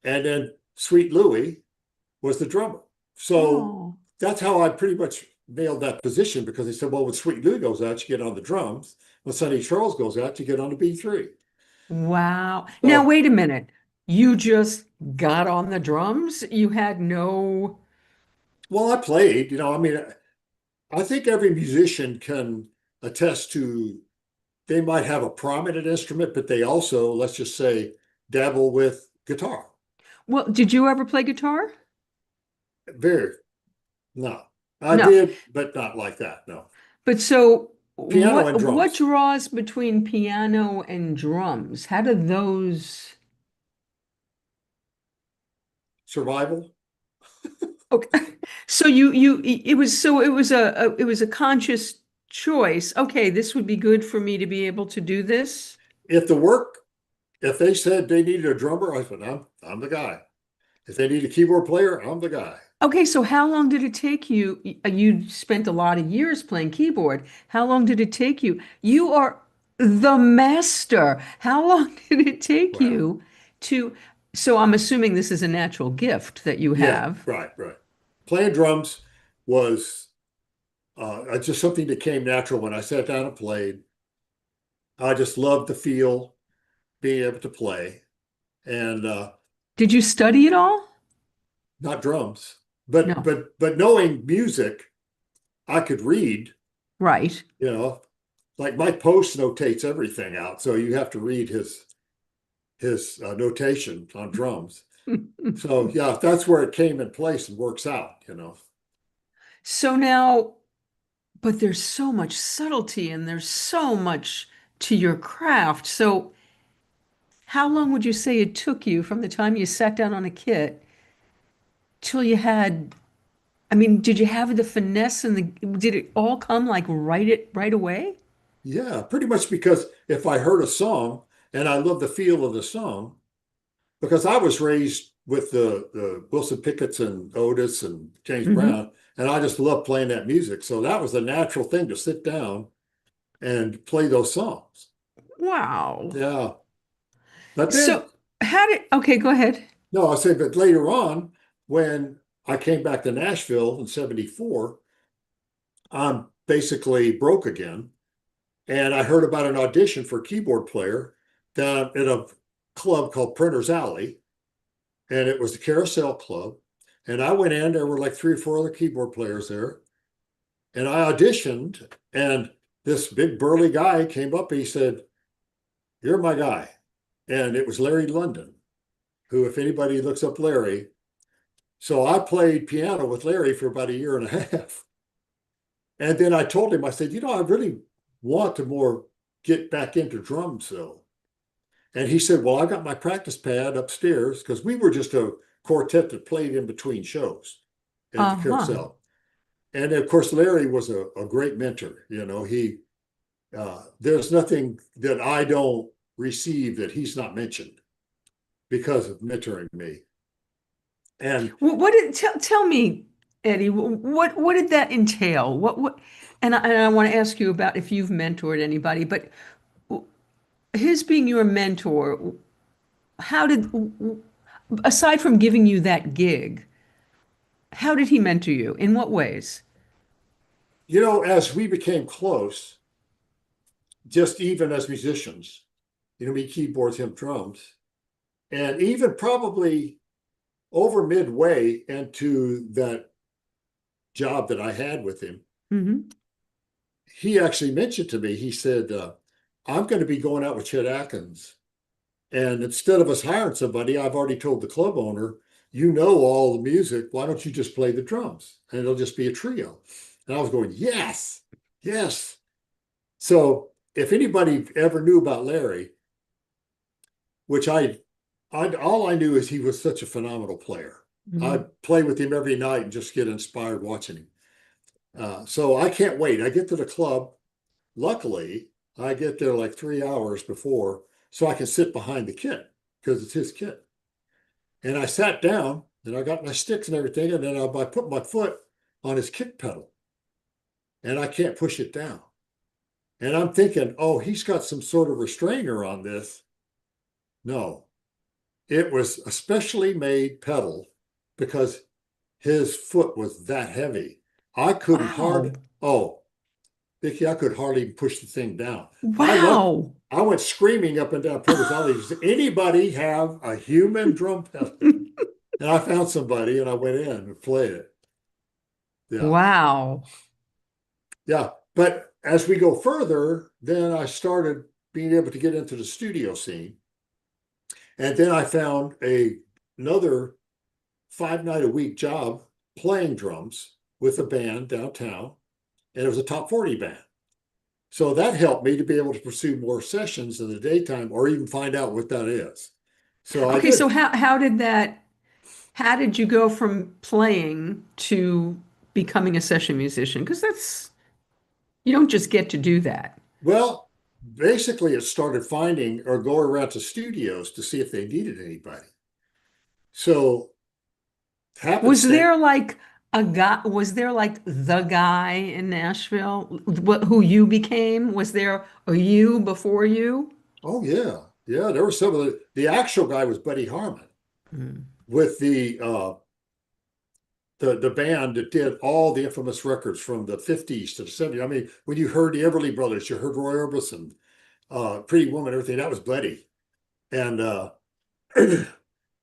And then Sweet Louie was the drummer. So Oh. that's how I pretty much nailed that position because they said, well, when Sweet Louie goes out, you get on the drums. When Sonny Charles goes out, you get on the B3. Wow. Now So, wait a minute. You just got on the drums? You had no well, I played, I mean, I think every musician can attest to they might have a prominent instrument, but they also, let's just say, dabble with guitar. well, did you ever play guitar? Very, no. I No. did, but not like that. No. But so Piano and what drums, draws between piano and drums? How do those survival. okay. So it was it was a conscious choice. Okay, this would be good for me to be able to do this. If the work, if they said they needed a drummer, I said, I'm the guy. If they need a keyboard player, I'm the guy. Okay, so how long did it take you? You spent a lot of years playing keyboard. How long did it take you? You are the master. How long did it take Wow. you to? So I'm assuming this is a natural gift that you Yeah, have. right, right. Playing drums was just something that came natural when I sat down and played. I just loved the feel, being able to play, and Did you study it all? not drums, but No. knowing music, I could read. Right. You know, like Mike Post notates everything out, so you have to read his notation on drums. So yeah, that's where it came in place and works out. So now, but there's so much subtlety and there's so much to your craft. So how long would you say it took you from the time you sat down on a kit till you had, I mean, did you have the finesse and did it all come like right away? Yeah, pretty much because if I heard a song and I love the feel of the song, because I was raised with the Wilson Pickett's and Otis and James Hmm. Brown, and I just loved playing that music. So that was the natural thing to sit down and play those songs. Wow. Yeah. But then, So okay, go ahead. no, I say, but later on, when I came back to Nashville in 74, I'm basically broke again. And I heard about an audition for a keyboard player down at a club called Printer's Alley. And it was the Carousel Club. And I went in, there were like three or four other keyboard players there. And I auditioned, and this big burly guy came up and he said, "You're my guy." And it was Larry London, who, if anybody looks up Larry, so I played piano with Larry for about a year and a half. And then I told him, I said, I really want to more get back into drums though. And he said, "Well, I got my practice pad upstairs," because we were just a quartet that played in between shows at the Uh-huh. Carousel. And of course, Larry was a great mentor. There's nothing that I don't receive that he's not mentioned because of mentoring me. And What did tell me, Eddie, what did that entail? And I want to ask you about if you've mentored anybody, but his being your mentor, how did aside from giving you that gig, how did he mentor you? In what ways? as we became close, just even as musicians, me keyboards, him drums, and even probably over midway into that job that I had with him, Hmm. he actually mentioned to me, he said, "I'm going to be going out with Chet Atkins. And instead of us hiring somebody, I've already told the club owner, you know all the music. Why don't you just play the drums? And it'll just be a trio." And I was going, yes, yes. So if anybody ever knew about Larry, which all I knew is he was such a phenomenal player. Hmm. I'd play with him every night and just get inspired watching him. So I can't wait. I get to the club. Luckily, I get there like 3 hours before so I can sit behind the kit because it's his kit. And I sat down and I got my sticks and everything. And then I put my foot on his kick pedal and I can't push it down. And I'm thinking, oh, he's got some sort of restrainer on this. No, it was a specially made pedal because his foot was that heavy. I couldn't Wow. oh, Vicky, I could hardly even push the thing down. I looked, Wow. I went screaming up and down Prentice Alley. Does anybody have a human drum pedal? And I found somebody and I went in and played it. Yeah. Wow. Yeah. But as we go further, then I started being able to get into the studio scene. And then I found another 5 night a week job playing drums with a band downtown. And it was a top 40 band. So that helped me to be able to pursue more sessions in the daytime or even find out what that is. So I Okay, so did. how did you go from playing to becoming a session musician? Because you don't just get to do that. Well, basically, it started finding or going around to studios to see if they needed anybody. So Was happenstance, there like was there like the guy in Nashville who you became? Was there a you before you? oh yeah, yeah, there was some of the actual guy was Buddy Harmon Mm. with the band that did all the infamous records from the 50s to the 70s. I mean, when you heard the Everly Brothers, you heard Roy Orbison, Pretty Woman, everything, that was Buddy. And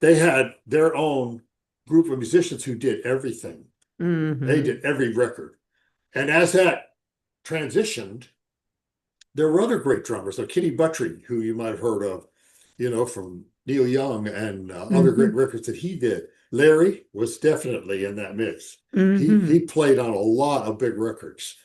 they had their own group of musicians who did everything. They Hmm. did every record. And as that transitioned, there were other great drummers, like Kenny Buttry, who you might have heard of, from Neil Young and other great Hmm. records that he did. Larry was definitely in that mix. He Hmm. played on a lot of big records.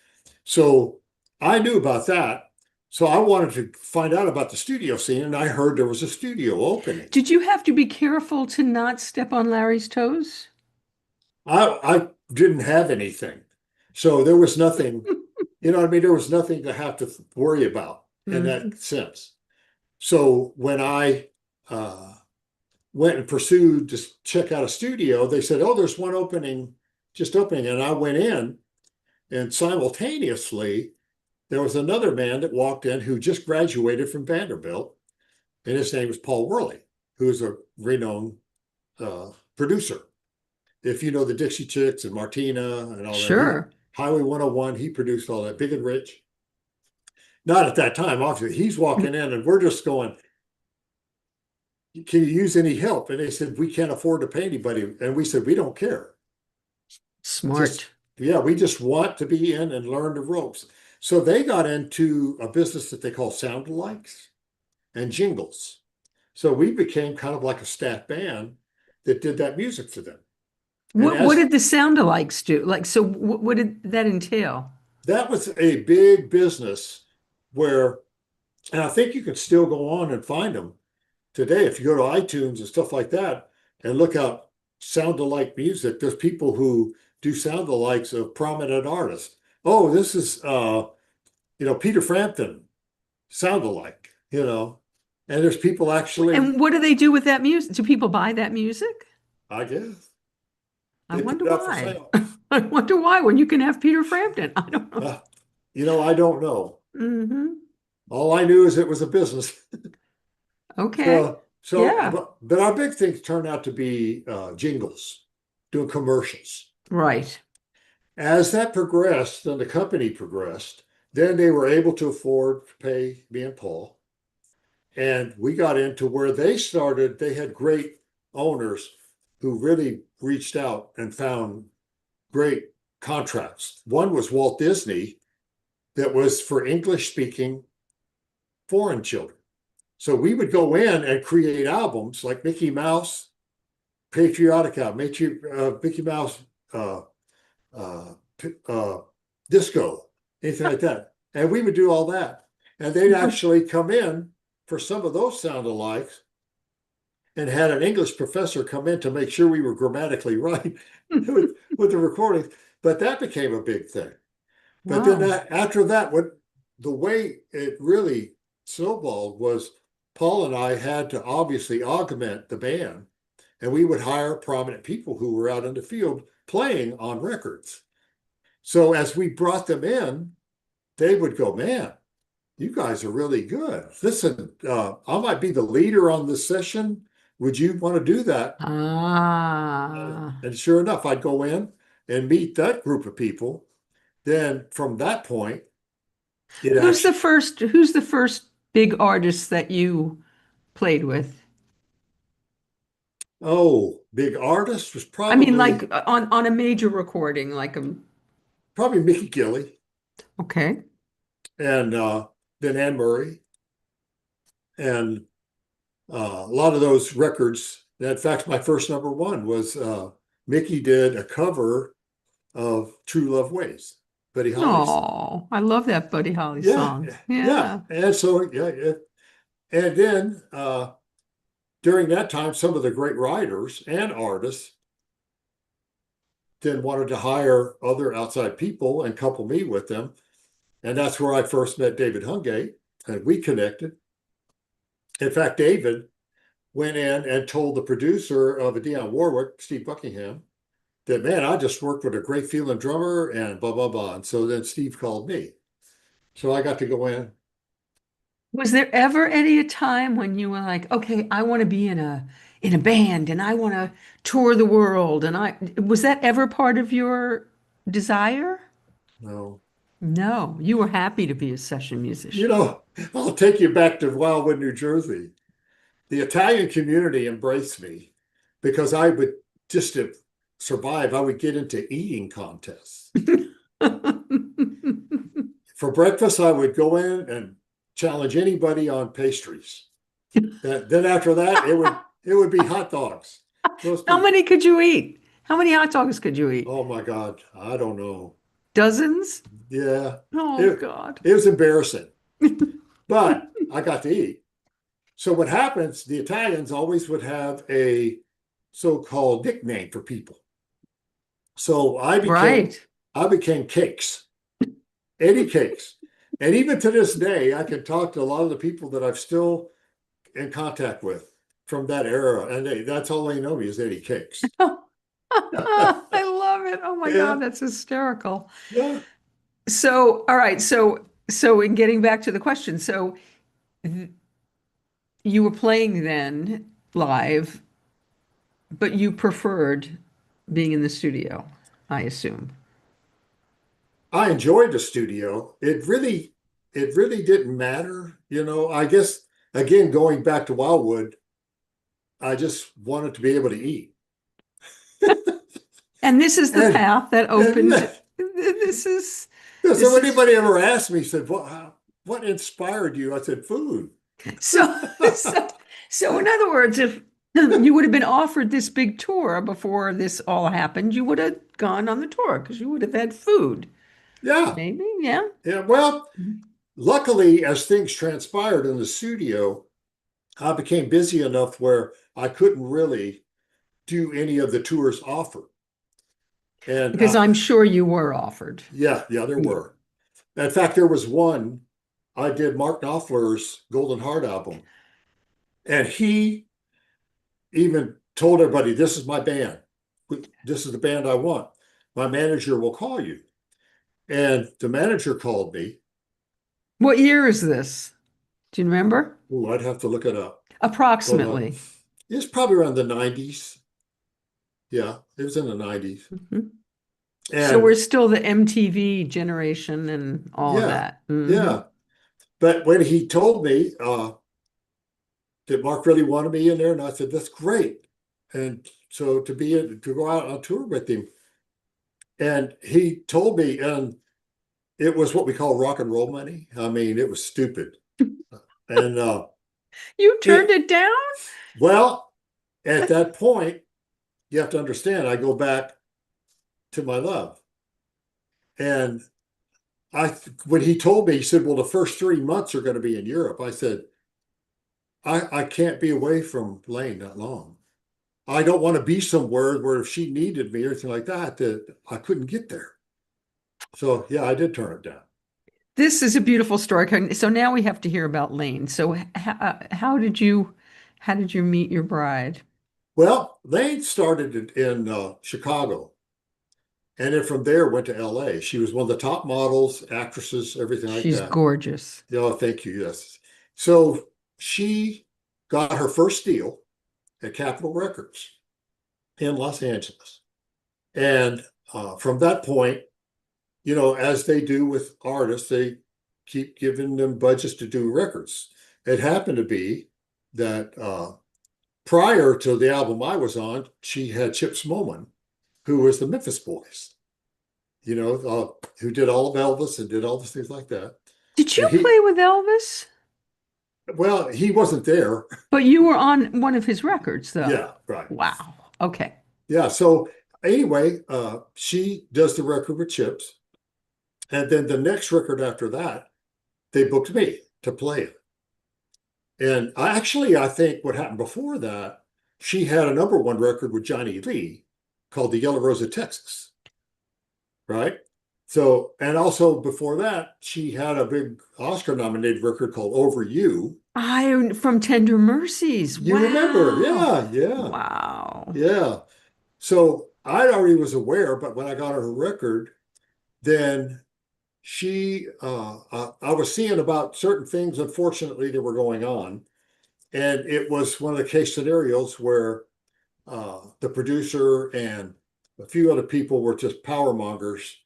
So I knew about that. So I wanted to find out about the studio scene, and I heard there was a studio opening. Did you have to be careful to not step on Larry's toes? I didn't have anything. So there was nothing, what I mean? There was nothing to have to worry about in Hmm. that sense. So when I uh, went and pursued to check out a studio, they said, "Oh, there's one opening, just opening." And I went in, and simultaneously, there was another man that walked in who just graduated from Vanderbilt, and his name was Paul Worley, who's a renowned producer. If you know the Dixie Chicks and Martina and all that, he Sure. Highway 101, he produced all that, Big and Rich. Not at that time, obviously. He's walking in, and we're just going, "Can you use any help?" And they said, "We can't afford to pay anybody." And we said, "We don't care. Just, Smart. yeah, we just want to be in and learn the ropes." So they got into a business that they call sound alikes and jingles. So we became kind of like a staff band that did that music for them. And What as did the sound-alikes do? Like, so what did that entail? that was a big business where, and I think you can still go on and find them today. If you go to iTunes and stuff like that and look up sound alike music, there's people who do sound alikes of prominent artists. Oh, this is Peter Frampton sound alike, and there's people actually, And what do they do with that music? Do people buy that music? I guess, I they put wonder it up for why. sale. I wonder why when you can have Peter Frampton. I don't know. Uh, I don't know. Hmm. All I knew is it was a business. Okay. So, Yeah. but our big thing turned out to be jingles, doing commercials. Right. As that progressed and the company progressed, then they were able to afford to pay me and Paul. And we got into where they started, they had great owners who really reached out and found great contracts. One was Walt Disney, that was for English speaking foreign children. So we would go in and create albums like Mickey Mouse, patriotic album, Mickey Mouse uh, uh, uh, disco, anything like that. And we would do all that. And they'd actually come in for some of those sound alikes and had an English professor come in to make sure we were grammatically right with the recordings. But that became a big thing. But then Wow. after that, what the way it really snowballed was Paul and I had to obviously augment the band, and we would hire prominent people who were out in the field playing on records. So as we brought them in, they would go, "Man, you guys are really good. Listen, I might be the leader on this session. Would you want to do that?" Ah. And sure enough, I'd go in and meet that group of people. Then from that point, it actually, Who's the first big artist that you played with? oh, big artist was I mean, probably like on a major recording, like probably Mickey Gilley okay. and then Anne Murray and a lot of those records. In fact, my first number one was Mickey did a cover of True Love Ways, Buddy Holly's. Oh, I love that Buddy Holly Yeah, song. yeah. Yeah. And so, yeah. And then during that time, some of the great writers and artists then wanted to hire other outside people and couple me with them. And that's where I first met David Hungate, and we connected. In fact, David went in and told the producer of a Dionne Warwick, Steve Buckingham, that, "Man, I just worked with a great feeling drummer and blah, blah, blah." And so then Steve called me. So I got to go in. Was there ever any time when you were like, okay, I want to be in a band and I want to tour the world and I was that ever part of your desire? No, No, you were happy to be a session you musician. know, I'll take you back to Wildwood, New Jersey. The Italian community embraced me because I would just to survive, I would get into eating contests. For breakfast, I would go in and challenge anybody on pastries. Then after that, it would be hot dogs. Roast How beef. many could you eat? How many hot dogs could you eat? Oh my God, I don't know. Dozens? Yeah, Oh it God. it was embarrassing, but I got to eat. So what happens? The Italians always would have a so-called nickname for people. So Right. I became Cakes, Eddie Cakes, and even to this day, I can talk to a lot of the people that I'm still in contact with from that era, and that's all they know me is Eddie Cakes. I love it. Oh my Yeah, God, that's hysterical. yeah. So, all right. So in getting back to the question, so you were playing then live, but you preferred being in the studio, I assume. I enjoyed the studio. It really didn't matter, you know. I guess again, going back to Wildwood, I just wanted to be able to eat. And this is the And path that and opened. This is so this is anybody ever asked me, said, what inspired you? I said, food. so so so in other words, if you would have been offered this big tour before this all happened, you would have gone on the tour because you would have had food. Yeah. Maybe, yeah. Yeah. Well, luckily, as things transpired in the studio, I became busy enough where I couldn't really do any of the tours offered. And Because I'm sure you were offered. yeah, yeah, there Yeah. were. In fact, there was one I did Mark Knopfler's Golden Heart album, and he even told everybody, "This is my band. This is the band I want. My manager will call you." And the manager called me. What year is this? Do you remember? Oh, I'd have to look it up. Hold on. Approximately. It's probably around the 90s. Yeah, it was in the 90s. Mhm. So And we're still the MTV generation and all of yeah, that. Hmm. yeah. But when he told me that Mark really wanted me in there, and I said, that's great. And so to go out on tour with him, and he told me, and it was what we call rock and roll money. I mean, it was stupid. And You turned it it down? well, at that point, you have to understand, I go back to my love. And when he told me, he said, well, the first 3 months are going to be in Europe. I said, I can't be away from Lane that long. I don't want to be somewhere where if she needed me or anything like that, that I couldn't get there. So yeah, I did turn it down. This is a beautiful story. So now we have to hear about Lane. So how did you meet your bride? Well, Lane started in Chicago, and then from there went to LA. She was one of the top models, actresses, everything like She's that. gorgeous. Yeah, oh, thank you. Yes. So she got her first deal at Capitol Records in Los Angeles. And from that point, you know, as they do with artists, they keep giving them budgets to do records. It happened to be that prior to the album I was on, she had Chip Smallman, who was the Memphis Boys, you know, who did all of Elvis and did all the things like that. Did you And play with Elvis? well, he wasn't there. But you were on one of his records, though. Yeah, right. Wow. Okay. Yeah. So anyway, she does the record with Chips. And then the next record after that, they booked me to play it. And I think what happened before that, she had a number one record with Johnny Lee called The Yellow Rose of Texas, right? So, and also before that, she had a big Oscar nominated record called Over You. I from Tender Mercies. You remember? Wow. Yeah, yeah, Wow. yeah. So I already was aware, but when I got her record, then I was seeing about certain things, unfortunately, that were going on. And it was one of the case scenarios where the producer and a few other people were just power mongers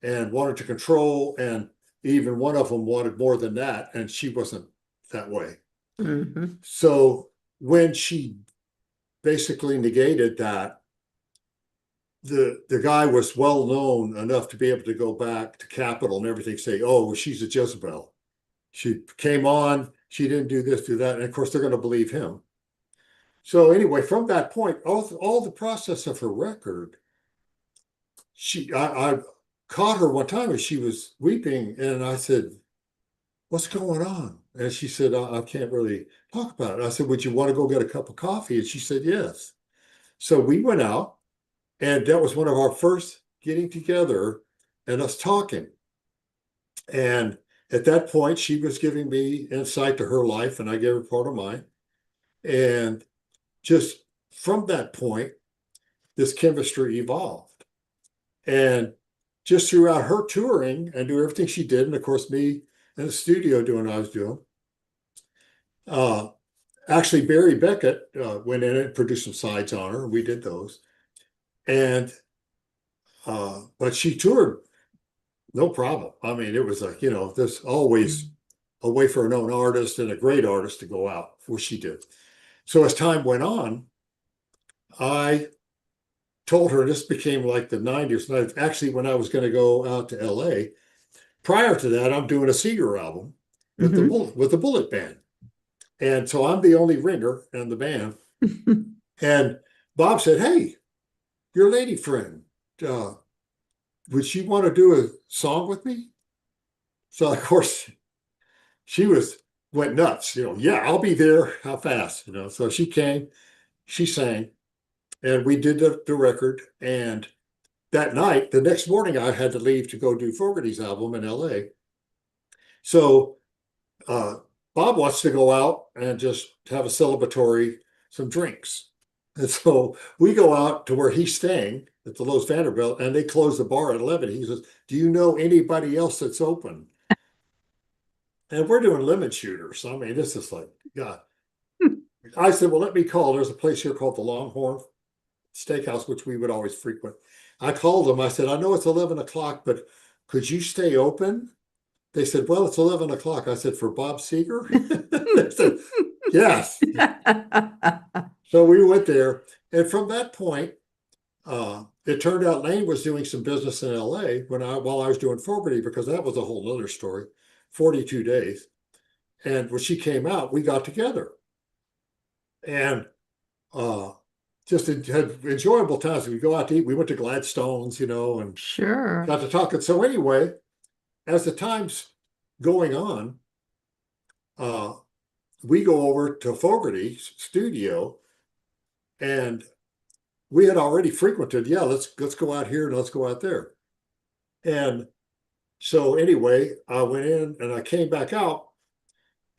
and wanted to control. And even one of them wanted more than that. And she wasn't that way. Hmm. So when she basically negated that, the guy was well known enough to be able to go back to Capitol and everything, say, oh, she's a Jezebel. She came on, she didn't do this, do that. And of course, they're going to believe him. So anyway, from that point, all the process of her record, I caught her one time and she was weeping, and I said, "What's going on?" And she said, "I can't really talk about it." I said, "Would you want to go get a cup of coffee?" And she said, "Yes." So we went out, and that was one of our first getting together and us talking. And at that point, she was giving me insight to her life, and I gave her part of mine. And just from that point, this chemistry evolved. And just throughout her touring and doing everything she did, and of course me in the studio doing what I was doing, uh, actually Barry Beckett went in and produced some sides on her. We did those. And but she toured no problem. I mean, it was like, there's always a way for a known artist and a great artist to go out, which she did. So as time went on, I told her this became like the 90s. And actually, when I was going to go out to LA, prior to that, I'm doing a Seeger album with the Bullet Band. And so I'm the only ringer in the band. And Bob said, "Hey, your lady friend, would she want to do a song with me?" So of course she went nuts, yeah, I'll be there. How fast, So she came, she sang, and we did the record. And that night, the next morning, I had to leave to go do Fogerty's album in LA. So Bob wants to go out and just have a celebratory, some drinks. And so we go out to where he's staying at the Lowe's Vanderbilt, and they close the bar at 11. He says, "Do you know anybody else that's open?" And we're doing lemon shooters. I mean, this is like, God. I said, "Well, let me call. There's a place here called the Longhorn Steakhouse, which we would always frequent." I called them. I said, "I know it's 11 o'clock, but could you stay open?" They said, "Well, it's 11 o'clock. I said, "For Bob Seger?" They said, "Yes." So we went there. And from that point, it turned out Lane was doing some business in LA while I was doing Fogerty, because that was a whole other story, 42 days. And when she came out, we got together. And just had enjoyable times. We go out to eat. We went to Gladstone's, and Sure. got to talking. So anyway, as the time's going on, we go over to Fogerty's studio, and we had already frequented. Yeah, let's go out here and let's go out there. And so anyway, I went in and I came back out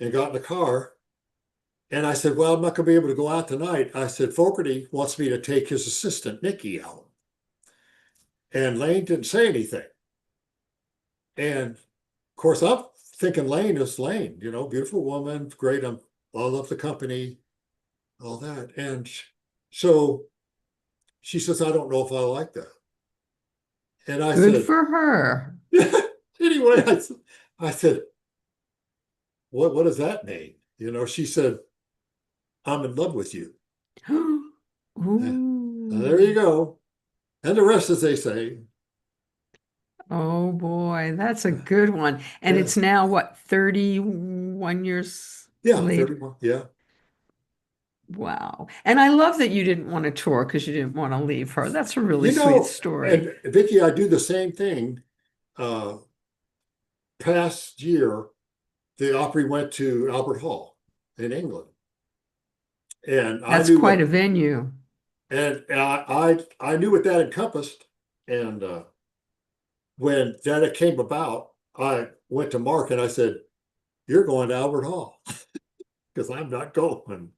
and got in the car. And I said, "Well, I'm not going to be able to go out tonight." I said, "Fogerty wants me to take his assistant, Nikki, out." And Lane didn't say anything. And of course, I'm thinking Lane is Lane, beautiful woman, great. I love the company, all that. And so she says, "I don't know if I like that." And I Good said, for her. anyway, I said, what does that mean? She said, "I'm in love with you." There you Ooh. go. And the rest, as they say. Oh boy, that's a good one. And Yeah. it's now what, 31 years Yeah. later? 31. Yeah. Wow. And I love that you didn't want to tour because you didn't want to leave her. That's a really You sweet know, story. and Vicki, I do the same thing. Uh, Past year, the Opry went to Albert Hall in England. And I That's knew quite a what venue. and I knew what that encompassed. And when that came about, I went to Mark and I said, "You're going to Albert Hall," because I'm not going.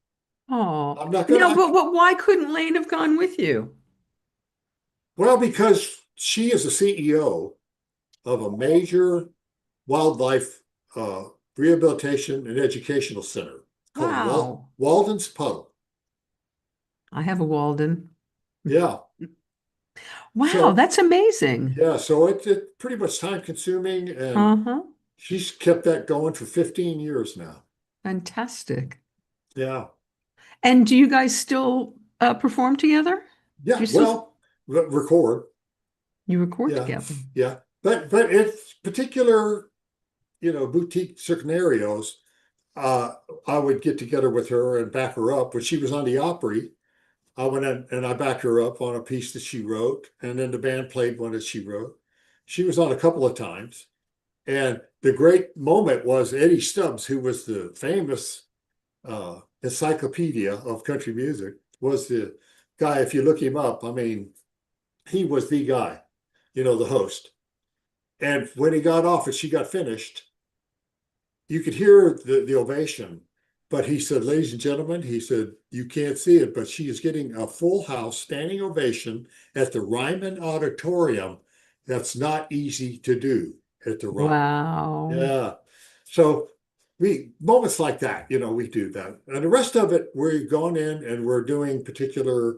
Oh, I'm not now, gonna. but why couldn't Lane have gone with you? Well, because she is the CEO of a major wildlife uh, rehabilitation and educational center called Wow. Walden's Puddle. I have a Walden. Yeah. Wow, So that's amazing. yeah, so it's pretty much time consuming, and Uh-huh. she's kept that going for 15 years now. Fantastic. Yeah. And do you guys still perform together? Do Yeah. you still Well, record. you record Yeah. together? Yeah. But it's particular, boutique scenarios. Uh, I would get together with her and back her up. When she was on the Opry, I went in and I backed her up on a piece that she wrote, and then the band played one that she wrote. She was on a couple of times. And the great moment was Eddie Stubbs, who was the famous encyclopedia of country music, was the guy. If you look him up, I mean, he was the guy, the host. And when he got off and she got finished, you could hear the ovation. But he said, ladies and gentlemen, he said, you can't see it, but she is getting a full house standing ovation at the Ryman Auditorium. That's not easy to do at the Ryman. Wow. Yeah. So we moments like that, we do that. And the rest of it, we've gone in and we're doing particular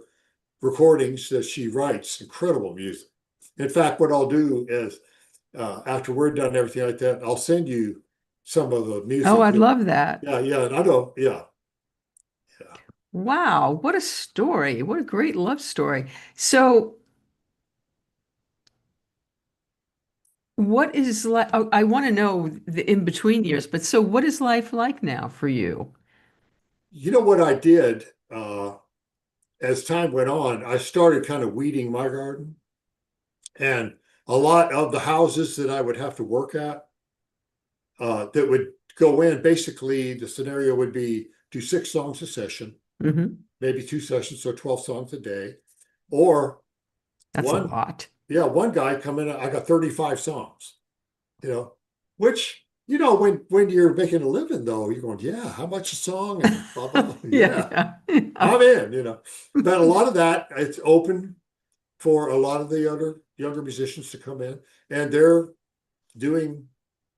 recordings that she writes, incredible music. In fact, what I'll do is after we're done everything like that, I'll send you some of the Oh, music. I'd love that. Yeah, yeah, I know. Yeah, yeah. Wow, what a story. What a great love story. So, what is like, oh, I want to know the in between years, but so what is life like now for you? You know what I did as time went on, I started kind of weeding my garden. And a lot of the houses that I would have to work at that would go in, basically the scenario would be do 6 songs a session, Hmm. maybe 2 sessions, so 12 songs a day. Or That's a one, lot. yeah, one guy come in, I got 35 songs, you know, which, when you're making a living though, you're going, yeah, how much a song and blah, blah, blah. Yeah, Yeah, yeah, yeah. I'm in. But a lot of that, it's open for a lot of the other younger musicians to come in, and they're doing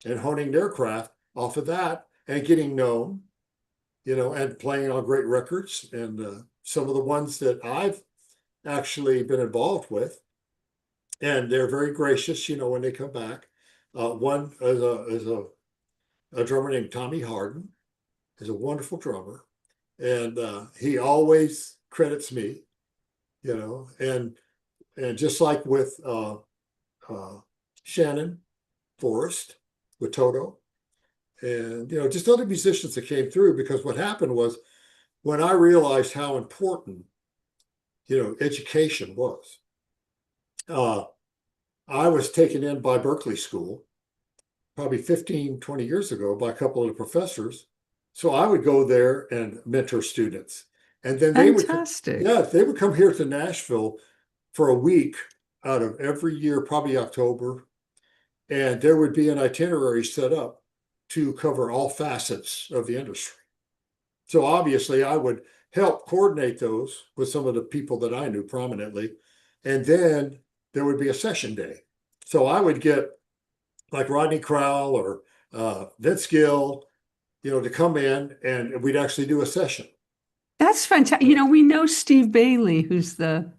and honing their craft off of that and getting known, and playing on great records. And some of the ones that I've actually been involved with, and they're very gracious, when they come back. One is a drummer named Tommy Harden, is a wonderful drummer, and he always credits me, and just like with uh, Shannon Forrest, with Toto, and just other musicians that came through. Because what happened was, when I realized how important education was, uh, I was taken in by Berkeley School probably 15, 20 years ago by a couple of the professors. So I would go there and mentor students, and then Fantastic. yeah, they would come here to Nashville for a week out of every year, probably October, and there would be an itinerary set up to cover all facets of the industry. So obviously, I would help coordinate those with some of the people that I knew prominently. And then there would be a session day. So I would get like Rodney Crowell or Vince Gill, to come in, and we'd actually do a session. That's fantastic. Yeah. We know Steve Bailey, who's the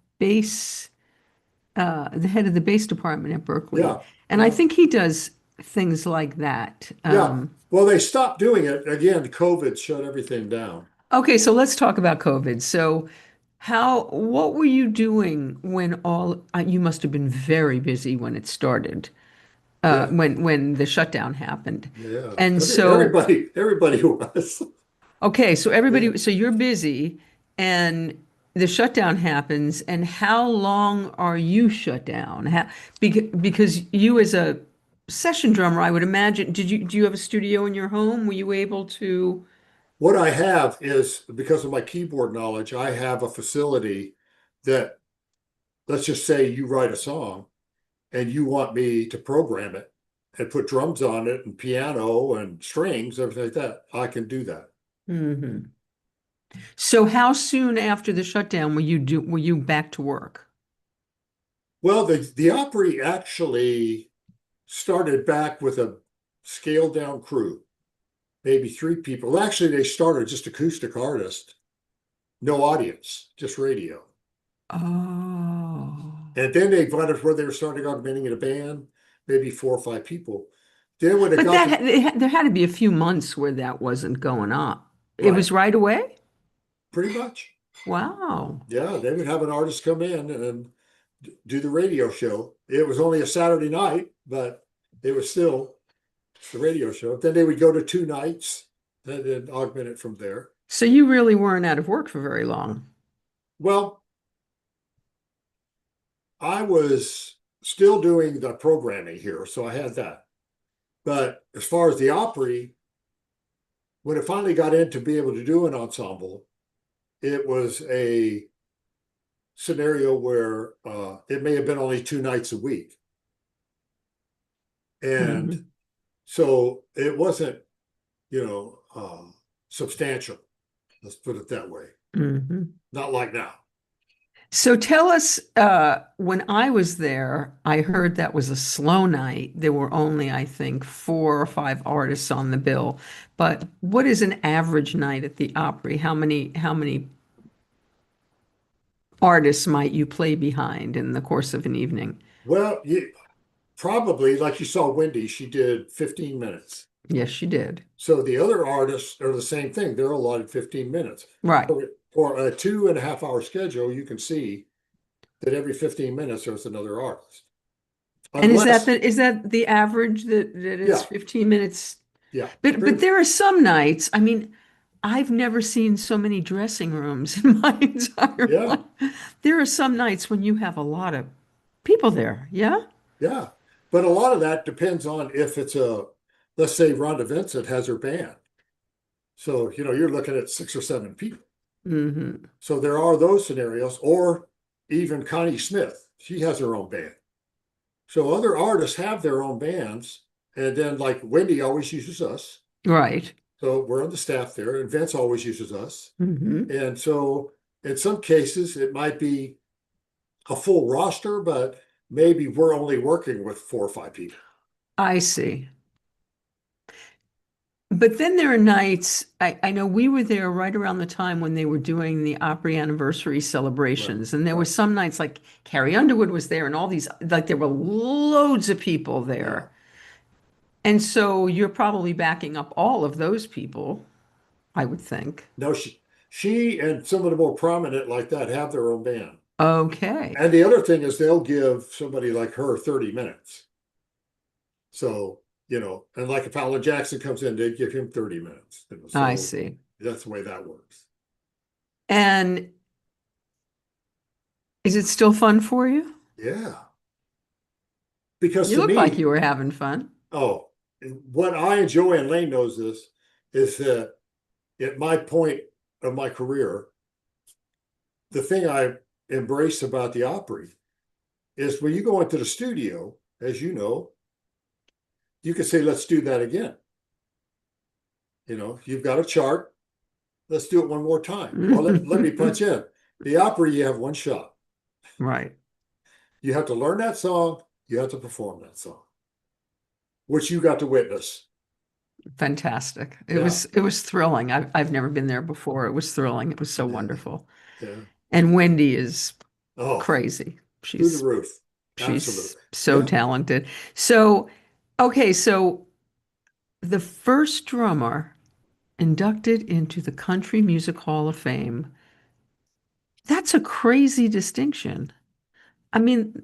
head of the bass department at Berkeley, Yeah. and I Yeah. think he does things like that. Yeah. Well, they stopped doing it. Again, COVID shut everything down. Okay, so let's talk about COVID. So, what were you doing when you must have been very busy when it started, Yeah. when the shutdown happened. Yeah. And so, Everybody was. okay, so Yeah. so you're busy and the shutdown happens, and how long are you shut down? Because you as a session drummer, I would imagine, do you have a studio in your home? Were you able to? What I have is, because of my keyboard knowledge, I have a facility that, let's just say you write a song and you want me to program it and put drums on it and piano and strings, everything like that. I can do that. Mhm. So how soon after the shutdown were you back to work? Well, the Opry actually started back with a scaled down crew, maybe 3 people. Actually, they started just acoustic artists, no audience, just radio. Oh. And then they got it where they were starting augmenting in a band, maybe 4 or 5 people. Then when it But got to there had to be a few months where that wasn't going on. It right, was right away? pretty much. Wow. Yeah, they would have an artist come in and do the radio show. It was only a Saturday night, but it was still the radio show. Then they would go to 2 nights and then augment it from there. So you really weren't out of work for very long. Well, I was still doing the programming here, so I had that. But as far as the Opry, when it finally got in to be able to do an ensemble, it was a scenario where it may have been only 2 nights a week. And Mhm. so it wasn't, you know, uh, substantial. Let's put it that way. Hmm. Not like now. So tell us, when I was there, I heard that was a slow night. There were only, I think, 4 or 5 artists on the bill. But what is an average night at the Opry? How many artists might you play behind in the course of an evening? Well, you probably like you saw Wendy, she did 15 minutes. Yes, she did. So the other artists are the same thing. They're allotted 15 minutes. Right. For a 2.5 hour schedule, you can see that every 15 minutes there's another artist. And Unless, is that the average that is yeah, 15 minutes? yeah, But there are some nights, I mean, I've never seen so many dressing rooms in my entire yeah, life. There are some nights when you have a lot of people there. Yeah? yeah. But a lot of that depends on if it's let's say Rhonda Vincent has her band. So, you're looking at 6 or 7 people. Hmm. So there are those scenarios, or even Connie Smith, she has her own band. So other artists have their own bands. And then like Wendy always uses us. Right. So we're on the staff there, and Vince always uses us. Hmm. And so in some cases, it might be a full roster, but maybe we're only working with 4 or 5 people. I see. But then there are nights, I know we were there right around the time when they were doing the Opry anniversary Right, celebrations. And there were right. some nights like Carrie Underwood was there and all these, like there were loads of people Yeah. there. And so you're probably backing up all of those people, I would think. No, she and some of the more prominent like that have their own band. Okay. And the other thing is they'll give somebody like her 30 minutes. So, and like if Alan Jackson comes in, they give him 30 minutes. I So see. that's the way that works. And is it still fun for you? Yeah. Because You to look like me, you were having fun. oh, what I enjoy, and Lane knows this, is that at my point of my career, the thing I embrace about the Opry is when you go into the studio, as you know, you can say, let's do that again. You've got a chart. Let's do it one more time. Or let me punch in. The Opry, you have one shot. Right. You have to learn that song. You have to perform that song, which you got to witness. Fantastic. It Yeah, was it was thrilling. I've never been there before. It was thrilling. It was so yeah, wonderful. yeah. And Wendy is Oh, crazy. through the She's roof. she's Absolutely. so Yeah, talented. So, okay, so the first drummer inducted into the Country Music Hall of Fame. That's a crazy distinction. I mean,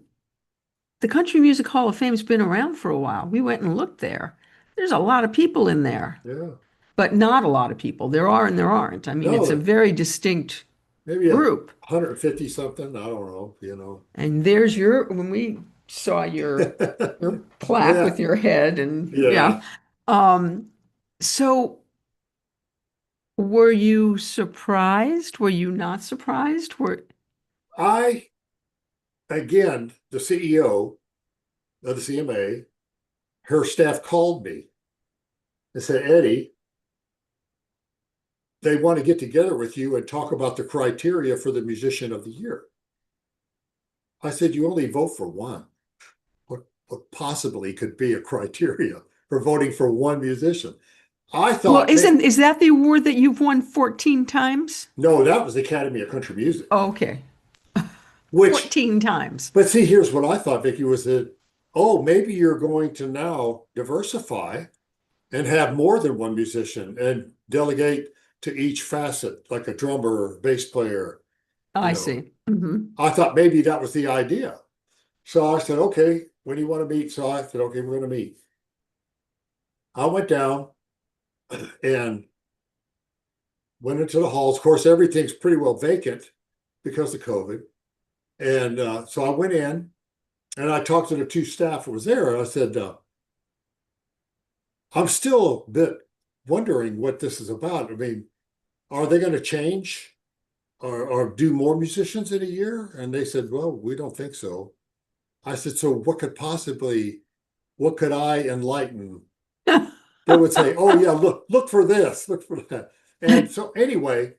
the Country Music Hall of Fame's been around for a while. We went and looked there. There's a lot of people in there, yeah. but not a lot of people. There are and there aren't. I mean, it's a No, very distinct maybe a group. 150 something. I don't know. And there's when we saw your plaque Yeah, with your head and yeah. yeah. Um, so were you surprised? Were you not surprised? I, again, the CEO of the CMA, her staff called me and said, Eddie, they want to get together with you and talk about the criteria for the musician of the year. I said, you only vote for one. What possibly could be a criteria for voting for one musician? I Well, thought, is that the award that you've won 14 times? no, that was the Academy of Country Music, Oh, okay. which, 14 times. but see, here's what I thought, Vicki, was that, oh, maybe you're going to now diversify and have more than one musician and delegate to each facet, like a drummer or bass player, you I know. see. Hmm. I thought maybe that was the idea. So I said, okay, when do you want to meet? So I said, okay, we're going to meet. I went down and went into the halls. Of course, everything's pretty well vacant because of COVID. And so I went in and I talked to the two staff that was there. And I said, I'm still a bit wondering what this is about. I mean, are they going to change or do more musicians in a year? And they said, well, we don't think so. I said, so what could I enlighten? They would say, oh yeah, look for this, look for that. And so anyway,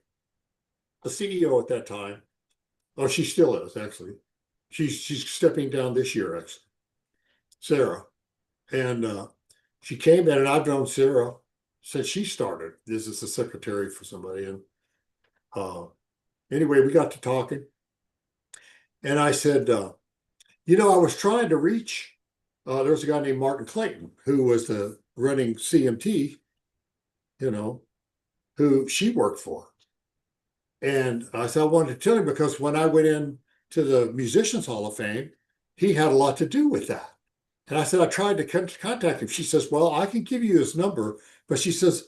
the CEO at that time, oh, she still is actually. She's stepping down this year, actually, Sarah. And she came in, and I've known Sarah since she started. This is the secretary for somebody. And uh, anyway, we got to talking, and I said, I was trying to reach. There was a guy named Martin Clayton who was the running CMT, you know, who she worked for. And I said, I wanted to tell him because when I went in to the Musicians Hall of Fame, he had a lot to do with that. And I said, I tried to contact him. She says, well, I can give you his number. But she says,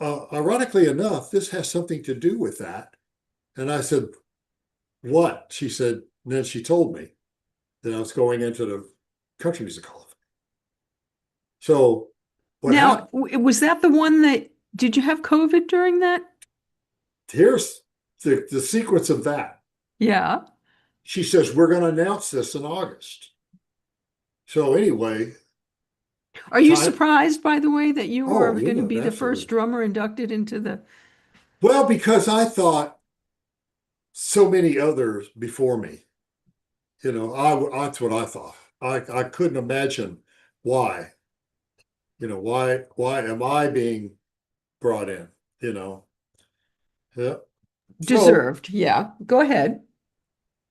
ironically enough, this has something to do with that. And I said, what? She said, and then she told me that I was going into the Country Music Hall of Fame. So what Now, happened? was that the one that, did you have COVID during that? Here's the sequence of that. Yeah. She says, we're going to announce this in August. So anyway, Are you time. surprised, by the way, that you were Oh, going to yeah, be the first absolutely. drummer inducted into the? Well, because I thought so many others before me, that's what I thought. I couldn't imagine why, why am I being brought in, you know? Yeah. So, Deserved. Yeah. Go ahead.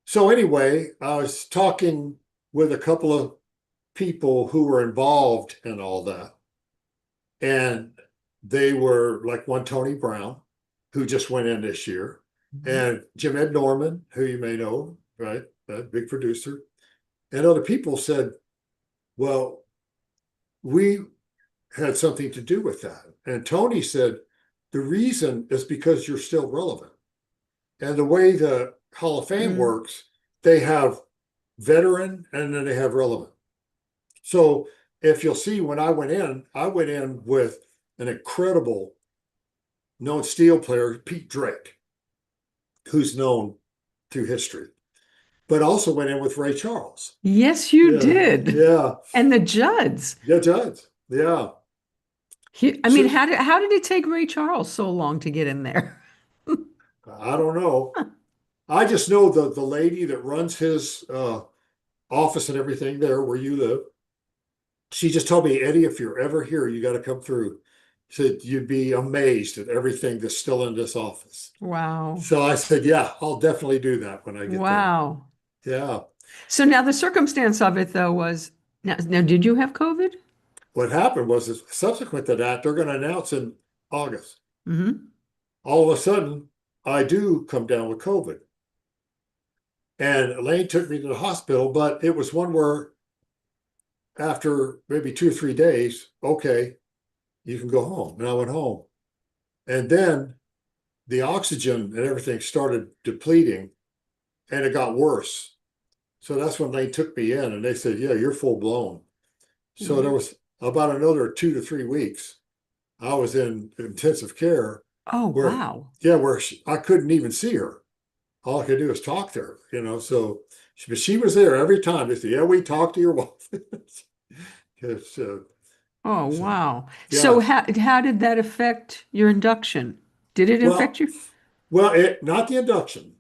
so anyway, I was talking with a couple of people who were involved in all that. And they were like one Tony Brown, who just went in this year, Mhm. and Jim Ed Norman, who you may know, right? That big producer. And other people said, well, we had something to do with that. And Tony said, the reason is because you're still relevant. And the way the Hall of Fame Mm. works, they have veteran and then they have relevant. So if you'll see, when I went in with an incredible known steel player, Pete Drake, who's known through history, but also went in with Ray Charles. Yes, you Yeah, did. yeah, And the Judds. yeah, Judge. Yeah. I So mean, how did it take Ray Charles so long to get in there? I don't know. I just know the lady that runs his office and everything there where you live. She just told me, Eddie, if you're ever here, you got to come through. She said you'd be amazed at everything that's still in this office. Wow. So I said, yeah, I'll definitely do that when I get there. Wow. Yeah. So now the circumstance of it though was now did you have COVID? What happened was is subsequent to that, they're going to announce in August. Hmm. All of a sudden, I do come down with COVID. And Elaine took me to the hospital, but it was one where after maybe 2 or 3 days, okay, you can go home. And I went home. And then the oxygen and everything started depleting and it got worse. So that's when they took me in and they said, yeah, you're full blown. So there was about another 2 to 3 weeks. I was in intensive care Oh, where, wow. yeah, where I couldn't even see her. All I could do is talk to her. So but she was there every time. They said, yeah, we talked to your wife. Yes, Oh, so, wow. So yeah. how did that affect your induction? Did it affect Well, you? it not the induction.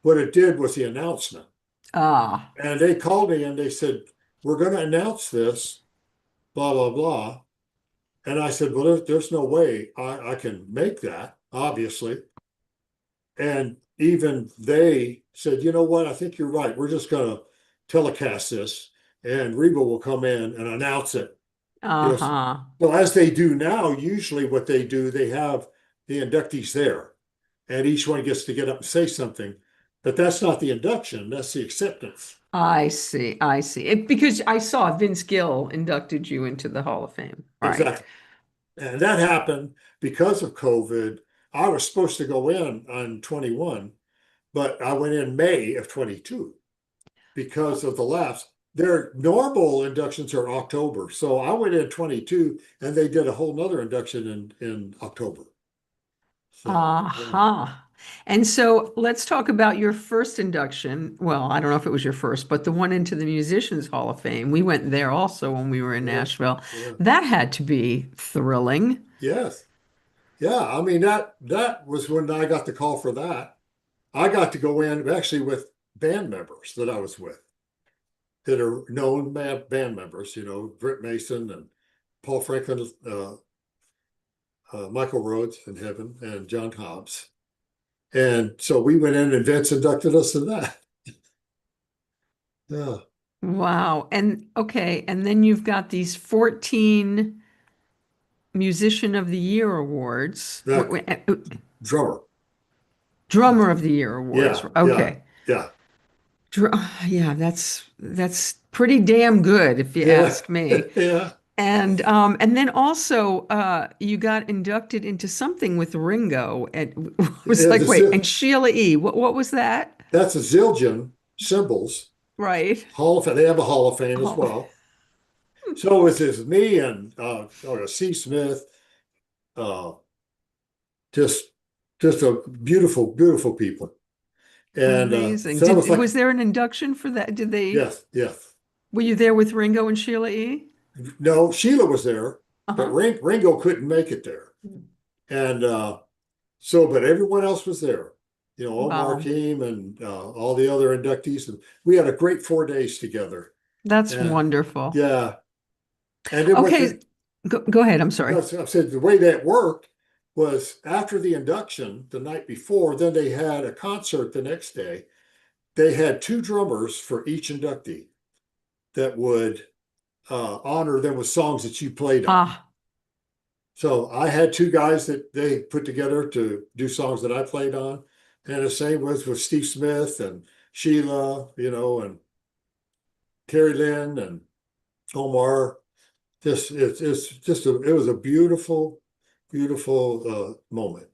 What it did was the announcement. Ah, And they called me and they said, we're going to announce this, blah, blah, blah. And I said, well, there's no way I can make that, obviously. And even they said, you know what? I think you're right. We're just going to telecast this and Reba will come in and announce it. uh-huh. So as they do now, usually what they do, they have the inductees there and each one gets to get up and say something. But that's not the induction, that's the acceptance. I see. I see. Because I saw Vince Gill inducted you into the Hall of Fame. Right. Exactly. And that happened because of COVID. I was supposed to go in on 21, but I went in May of 22 because of the lapse. Their normal inductions are October. So I went in 22 and they did a whole nother induction in October. So, yeah. Uh-huh. And so let's talk about your first induction. Well, I don't know if it was your first, but the one into the Musicians Hall of Fame. We went there also when we were in Yeah. Nashville. Yeah. That had to be thrilling. Yes. Yeah, I mean that was when I got the call for that. I got to go in actually with band members that I was with that are known band members, Britt Mason and Paul Franklin, Michael Rhodes in heaven, and John Hobbs. And so we went in and Vince inducted us in that. Yeah, Wow. And okay, and then you've got these 14 Musician of the Year awards. that drummer. Drummer of the Year awards. Yeah, yeah, Okay. yeah, Yeah, that's pretty damn good if you yeah, ask me. yeah. And then also you got inducted into something with Ringo and it was like, wait, and Sheila E. What was that? That's a Zildjian cymbals Right. Hall of Fame. They have a Hall of Fame as Oh, well. So it was me and C. Smith, uh, just just a beautiful, beautiful people. And amazing. so that was like, Was there an induction for that? yes, yes. Were you there with Ringo and Sheila E? No, Sheila was there, but Uh-huh. Ringo couldn't make it there. And but everyone else was there. Omar Wow. Hakim and all the other inductees. And we had a great 4 days together. That's And wonderful. yeah, and it was Okay, go ahead. I'm sorry. I said the way that worked was after the induction the night before, then they had a concert the next day. They had two drummers for each inductee that would honor them with songs that you played on. Ah, So I had two guys that they put together to do songs that I played on. And the same was with Steve Smith and Sheila, and Terry Lynn and Omar. It's just it was a beautiful, beautiful moment.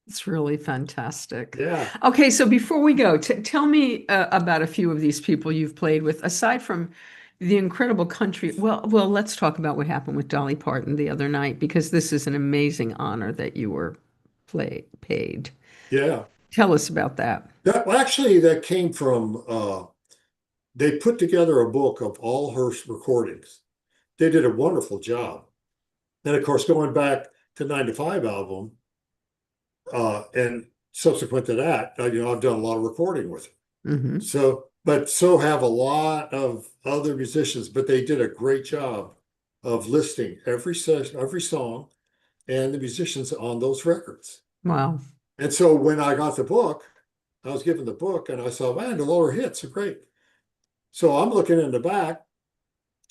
it's really fantastic. Yeah. Okay, so before we go, t tell me about a few of these people you've played with, aside from the incredible country. Well, let's talk about what happened with Dolly Parton the other night, because this is an amazing honor that you were paid. Yeah. Tell us about that. That well, actually that came from they put together a book of all her recordings. They did a wonderful job. And of course, going back to 95 album, and subsequent to that, I've done a lot of recording with her. Hmm. But so have a lot of other musicians, but they did a great job of listing every session, every song, and the musicians on those records. Wow. And so when I got the book, I was given the book and I saw, man, the lower hits are great. So I'm looking in the back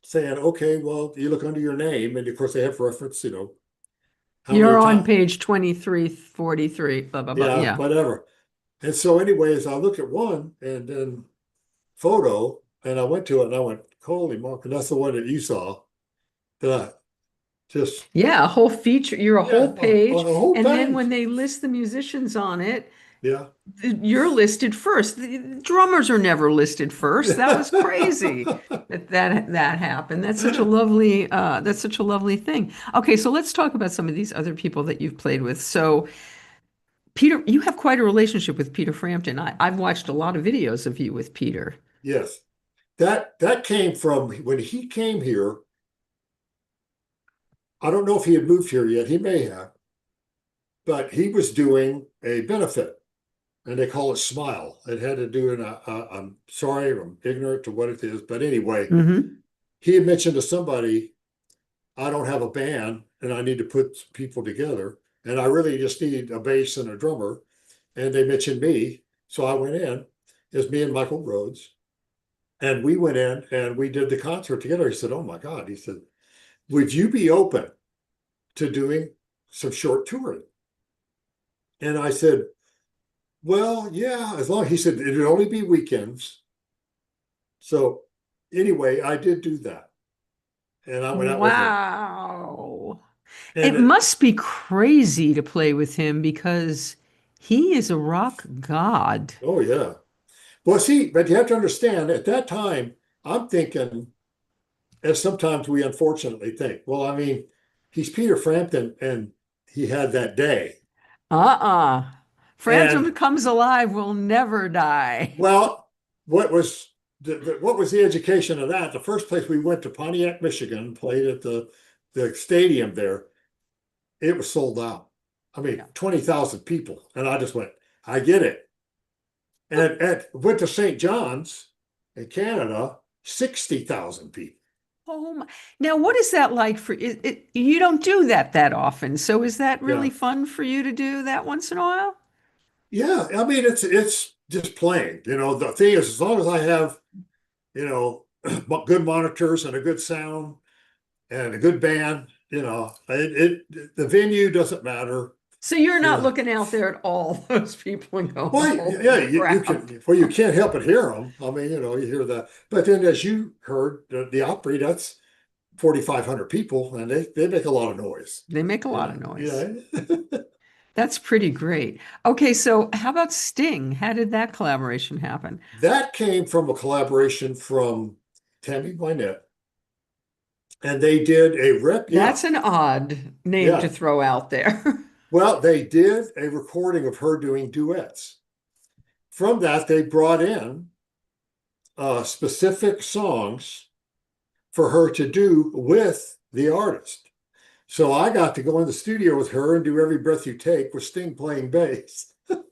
saying, okay, well, you look under your name, and of course they have reference, how many You're on times, page 2343, blah, blah, blah. yeah, Yeah. whatever. And so, anyways, I look at one and then photo, and I went to it and I went, holy moly, and that's the one that you saw that I just, Yeah, a whole feature, you're a yeah, whole page. on the whole And then page. when they list the musicians on it, Yeah. you're listed first. The drummers are never listed first. That was crazy that happened. That's such a lovely thing. Okay, so let's talk about some of these other people that you've played with. So Peter, you have quite a relationship with Peter Frampton. I've watched a lot of videos of you with Peter. Yes. That came from when he came here. I don't know if he had moved here yet. He may have, but he was doing a benefit, and they call it Smile. It had to do, and I'm sorry, I'm ignorant to what it is, but anyway, Hmm. he had mentioned to somebody, I don't have a band and I need to put people together, and I really just need a bass and a drummer. And they mentioned me. So I went in. It's me and Michael Rhodes. And we went in and we did the concert together. He said, oh my God. He said, would you be open to doing some short touring? And I said, well, yeah, as long, he said, it'd only be weekends. So anyway, I did do that. And I went out with him. Wow. It And must be crazy to play with him because he is a rock god. oh, yeah. Well, see, but you have to understand at that time, I'm thinking, as sometimes we unfortunately think, well, I mean, he's Peter Frampton and he had that day. Uh-uh. And Phantom comes alive will never die. well, what was what was the education of that? The first place we went to Pontiac, Michigan, played at the stadium there. It was sold out. I mean, Yeah. 20,000 people. And I just went, I get it. And went to St. John's in Canada, 60,000 people. Oh my. Now, what is that like for you don't do that often. So is that really Yeah. fun for you to do that once in a while? Yeah. I mean, it's just playing. You know, the thing is, as long as I have, you know, good monitors and a good sound and a good band, you know, the venue doesn't matter. So you're You not know, looking out there at all those people and going, well, yeah, holy you crap. can, well, you can't help but hear them. I mean, you know, you hear that. But then, as you heard, the Opry, that's 4,500 people, and they make a lot of noise. They make a lot Yeah, of noise. yeah. That's pretty great. Okay, so how about Sting? How did that collaboration happen? That came from a collaboration from Tammy Wynette, and they did a rep. Yeah, That's an odd name to yeah. throw out there. Well, they did a recording of her doing duets. From that, they brought in specific songs for her to do with the artist. So I got to go in the studio with her and do Every Breath You Take with Sting playing bass. Of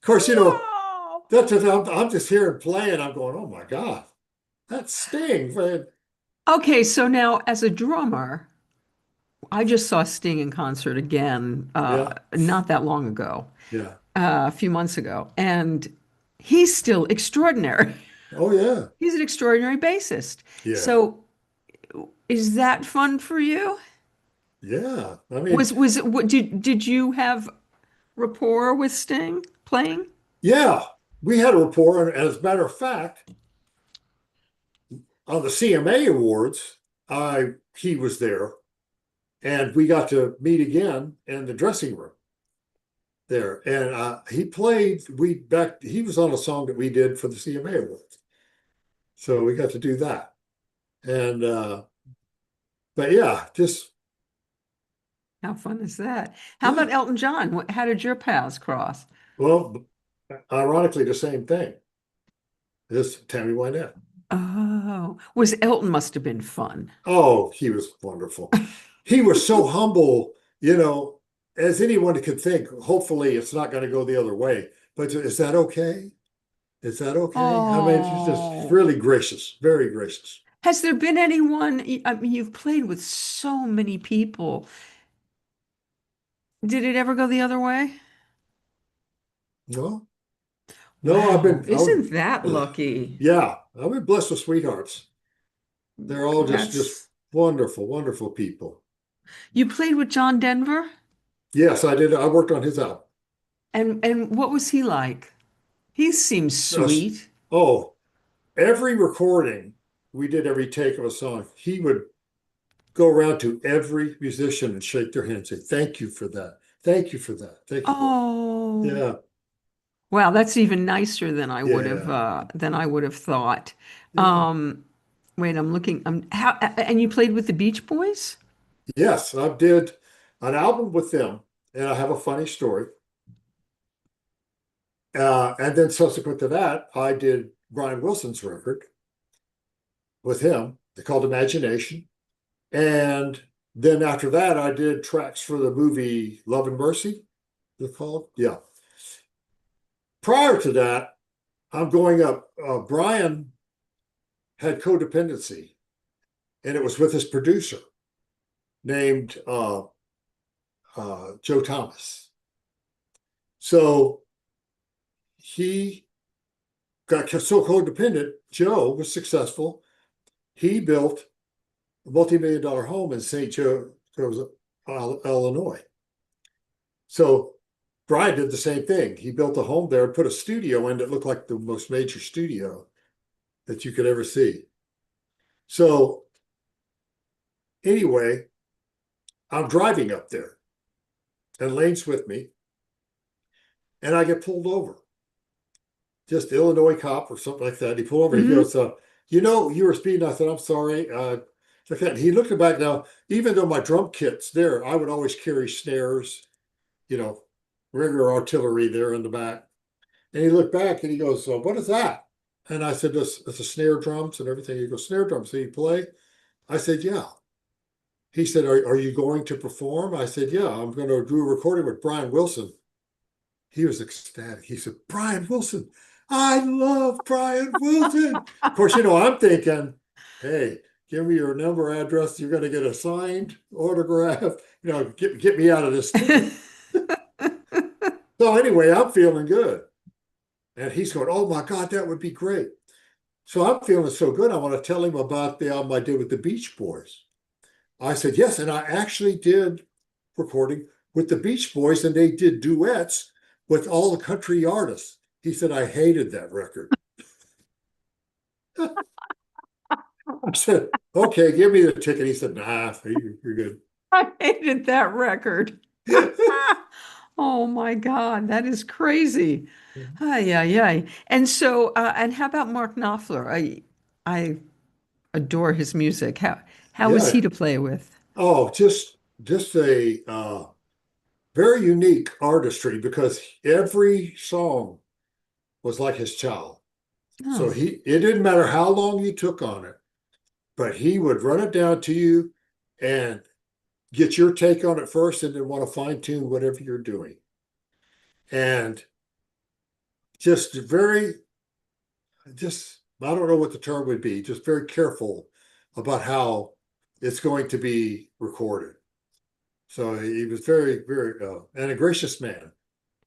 course, you know, Wow. that's just, I'm just hearing playing. I'm going, oh my God, that's Sting. Man. Okay, so now as a drummer, I just saw Sting in concert again, Yeah, not that long ago, yeah. a few months ago, and he's still extraordinary. Oh yeah, He's an extraordinary bassist. yeah, So, is that fun for you? yeah. I mean, What did you have rapport with Sting playing? yeah, we had a rapport. And as a matter of fact, on the CMA Awards, he was there and we got to meet again in the dressing room there. And he played, he was on a song that we did for the CMA Awards. So we got to do that. And, but yeah, just, How fun is that? How yeah, about Elton John? How did your paths cross? well, ironically, the same thing. This Tammy Wynette. Oh, was Elton must have been fun. Oh, he was wonderful. He was so humble, you know, as anyone could think. Hopefully, it's not going to go the other way. But is that okay? Is that okay? I mean, he's just Oh, really gracious, very gracious. has there been anyone? I mean, you've played with so many people. Did it ever go the other way? No, no, Wow, isn't that lucky? yeah, I've been blessed with sweethearts. They're all just That's wonderful, wonderful people. you played with John Denver, Yes, I did. I worked on his album. and what was he like? He seems Just, sweet. oh, every recording we did, every take of a song, he would go around to every musician and shake their hand and say, thank you for that. Thank you for that. Thank you for that. Oh, Yeah. wow, that's even nicer Yeah. than I would have thought. Yeah. Um, wait, I'm looking. And you played with the Beach Boys? Yes, I did an album with them, and I have a funny story. And then subsequent to that, I did Brian Wilson's record with him. They called Imagination. And then after that, I did tracks for the movie Love and Mercy, they're called. Yeah. Prior to that, I'm going up. Brian had codependency, and it was with his producer named Joe Thomas. So he got so codependent. Joe was successful. He built a multi-million-dollar home in St. Joe, Illinois. So Brian did the same thing. He built a home there and put a studio in that looked like the most major studio that you could ever see. So anyway, I'm driving up there and Lane's with me and I get pulled over. Just Illinois cop or something like that. He pulled over. He Hmm. goes, you know, you were speeding. I said, I'm sorry. Like that. He looked back now, even though my drum kit's there, I would always carry snares, you know, regular artillery there in the back. And he looked back and he goes, so what is that? And I said, it's a snare drums and everything. He goes, snare drums. So you play? I said, yeah. he said, are you going to perform? I said, yeah, I'm going to do a recording with Brian Wilson. He was ecstatic. He said, Brian Wilson, I love Brian Wilson. Of course, I'm thinking, hey, give me your number, address. You're going to get a signed autograph. Get me out of this ticket. So anyway, I'm feeling good. And he's going, oh my God, that would be great. So I'm feeling so good. I want to tell him about the album I did with the Beach Boys. I said, yes. And I actually did recording with the Beach Boys, and they did duets with all the country artists. He said, I hated that record. I said, okay, give me the ticket. He said, nah, you're good. I hated that record. Oh my God, that is crazy. Ay, ay, ay. And so, and how about Mark Knopfler? I adore his music. How was he Yeah. to play with? Oh, just a very unique artistry because every song was like his child. So Oh, it didn't matter how long you took on it, but he would run it down to you and get your take on it first and then want to fine tune whatever you're doing. And just I don't know what the term would be, just very careful about how it's going to be recorded. So he was very, very, and a gracious man.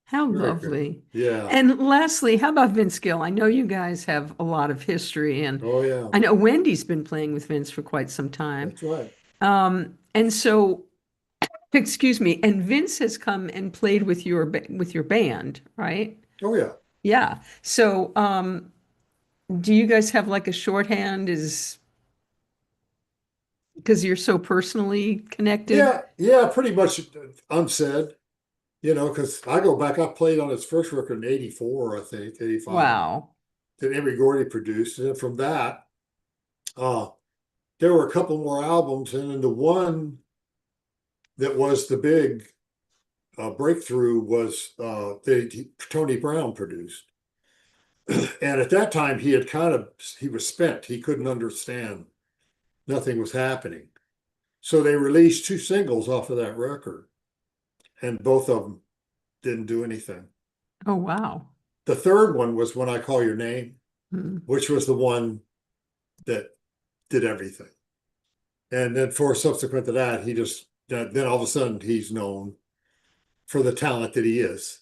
how Very good. lovely. Yeah. And lastly, how about Vince Gill? I know you guys have a lot of history, and Oh, yeah. I know Wendy's been playing with Vince for quite some time. That's right. And so, excuse me, and Vince has come and played with your band, right? Oh, yeah. Yeah. So, do you guys have like a shorthand? Is because you're so personally connected? Yeah. Yeah. Pretty much unsaid, because I go back, I played on his first record in 84, I think, 85, Wow. that Emery Gordy produced. And then from that, uh, there were a couple more albums. And then the one that was the big breakthrough was Tony Brown produced. And at that time, he was spent. He couldn't understand. Nothing was happening. So they released two singles off of that record, and both of them didn't do anything. Oh, wow. The third one was When I Call Your Name, Hmm. which was the one that did everything. And then for subsequent to that, then all of a sudden he's known for the talent that he is.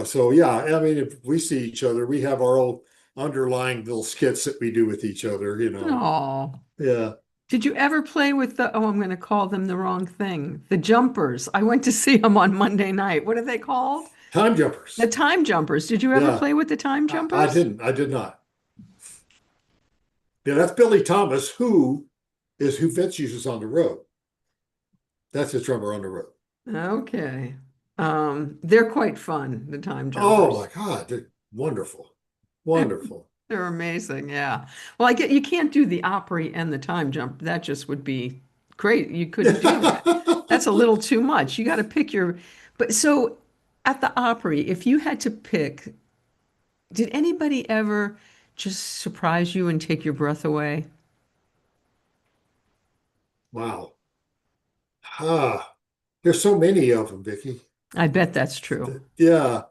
So yeah, I mean, if we see each other, we have our old underlying little skits that we do with each other. Oh, Yeah. did you ever play with I'm going to call them the wrong thing, the Jumpers? I went to see them on Monday night. What are they called? Time The Jumpers. Time Jumpers. Did you ever Yeah. play with the Time I Jumpers? didn't. I did not. Yeah, that's Billy Thomas, who Vince uses on the road. That's his drummer on the road. Okay. They're quite fun, the Time Oh my Jumpers. God, they're wonderful. Wonderful. They're amazing, yeah. Well, I get you can't do the Opry and the time jump. That just would be great. You couldn't do that. That's a little too much. You got to pick your. But so at the Opry, if you had to pick, did anybody ever just surprise you and take your breath away? Wow. Ah, there's so many of them, Vicky. I bet that's true. Yeah.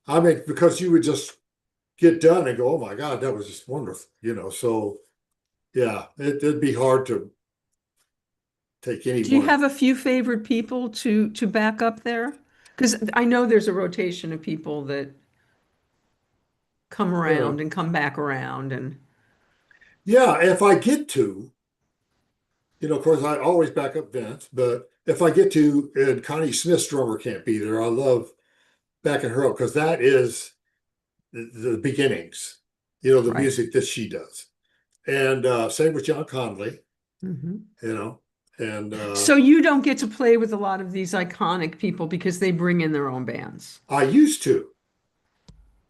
I mean, because you would just get done and go, oh my God, that was just wonderful. So yeah, it'd be hard to take any Do you one. have a few favorite people to back up there? Because I know there's a rotation of people that come Yeah. around and come back around and Yeah, if I get to, of course, I always back up Vince, but if I get to, and Connie Smith's drummer can't be there, I love backing her up because that is the beginnings, the right. music that she does. And same with John Conley, Mhm. you know, and So you don't get to play with a lot of these iconic people because they bring in their own bands. I used to,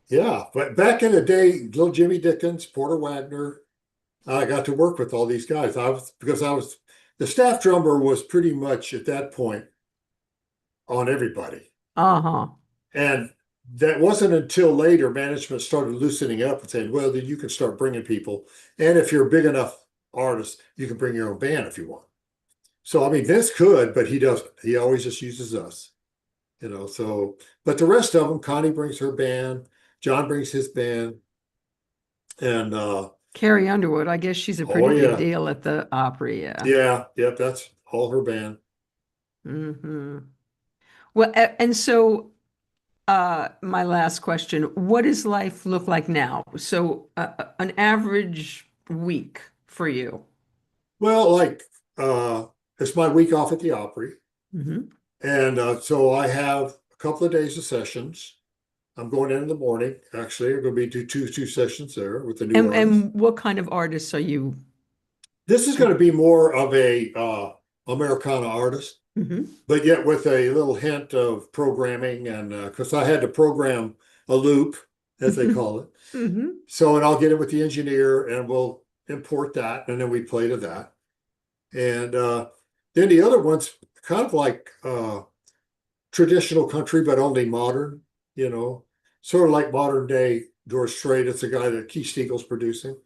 yeah, but back in the day, little Jimmy Dickens, Porter Wagner, I got to work with all these guys. Because the staff drummer was pretty much at that point on everybody. Uh-huh. And that wasn't until later management started loosening up and saying, well, then you can start bringing people. And if you're a big enough artist, you can bring your own band if you want. So I mean, Vince could, but he doesn't. He always just uses us, So, but the rest of them, Connie brings her band, John brings his band, and Carrie Underwood, I guess she's a oh pretty big yeah, deal at the Opry, yeah. yeah, yep, that's all her band. Hmm. Well, and so my last question, what does life look like now? So an average week for you. Well, like it's my week off at the Opry, Hmm. and so I have a couple of days of sessions. I'm going in the morning. Actually, I'm going to be do two sessions there with the new artist. And what kind of artists are you? This is going to be more of a Americana artist, Hmm. but yet with a little hint of programming, and because I had to program a loop, as they call it. Hmm. So, and I'll get it with the engineer, and we'll import that, and then we play to that. And then the other one's kind of like traditional country, but only modern, you know, sort of like modern day George Strait. It's a guy that Keith Steagall's producing.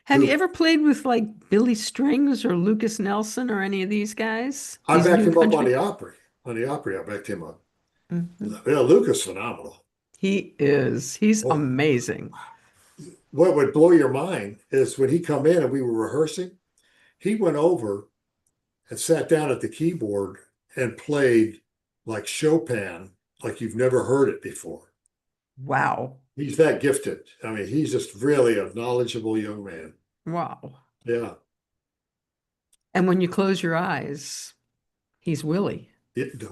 Have you Who ever played with like Billy Strings or Lucas Nelson or any of these guys? I These backed new him up on country? the Opry. On the Opry, I backed him up. Hmm. Yeah, Lucas phenomenal. He is. He's Oh, amazing. what would blow your mind is when he come in and we were rehearsing, he went over and sat down at the keyboard and played like Chopin, like you've never heard it before. Wow. He's that gifted. I mean, he's just really a knowledgeable young man. Wow. Yeah. And when you close your eyes, he's Willie.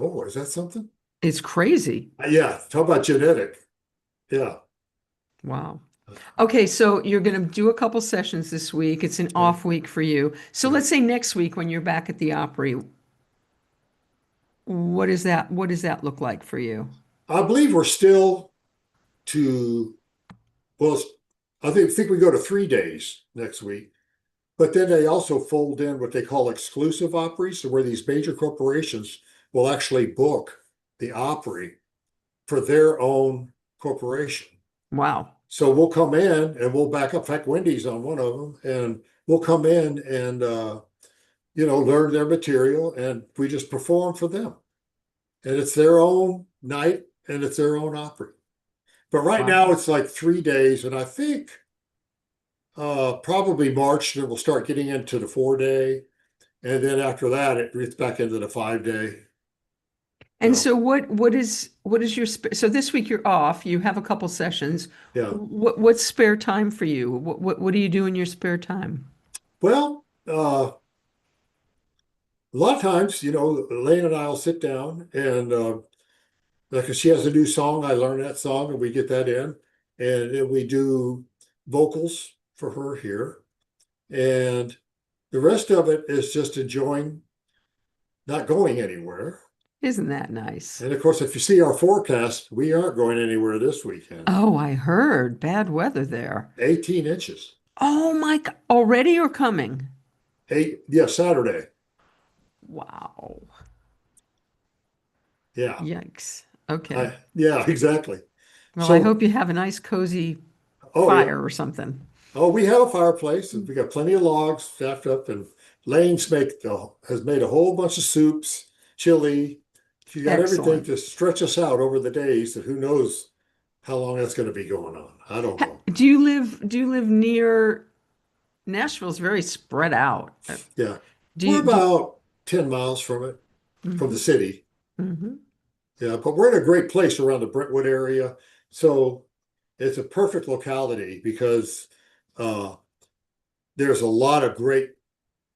Oh, is that something? It's crazy. Yeah. Talk about genetic. Yeah. Wow. Okay, so you're going to do a couple sessions this week. It's an Yeah. off week for you. So Yeah. let's say next week when you're back at the Opry, what does that look like for you? I believe we're still to, well, I think we go to 3 days next week, but then they also fold in what they call exclusive Opry. So where these major corporations will actually book the Opry for their own corporation. Wow. So we'll come in and we'll back up. In fact, Wendy's on one of them, and we'll come in and learn their material, and we just perform for them. And it's their own night, and it's their own opera. But right Wow. now it's like 3 days, and I think probably March, then we'll start getting into the 4 day, and then after that it gets back into the 5 day. And so what is your so this week you're off, you have a couple sessions. Yeah. What's spare time for you? What do you do in your spare time? Well, a lot of times, Elaine and I'll sit down and like if she has a new song, I learn that song and we get that in. And then we do vocals for her here. And the rest of it is just enjoying not going anywhere. Isn't that nice? And of course, if you see our forecast, we aren't going anywhere this weekend. Oh, I heard bad weather there. 18 inches. Oh my God, already or coming? Yeah, Saturday. Wow. Yeah. Yikes. Okay. Yeah, exactly. Well, I So, hope you have a nice cozy oh yeah. fire or something. Oh, we have a fireplace and we got plenty of logs stacked up, and has made a whole bunch of soups, chili. She's got everything Excellent. to stretch us out over the days, and who knows how long that's going to be going on. I don't know. Do you live near Nashville's very spread out. Yeah. Do We're you do about 10 miles from it, from the Mhm. city. Hmm. Yeah, but we're in a great place around the Brentwood area. So it's a perfect locality because uh, there's a lot of great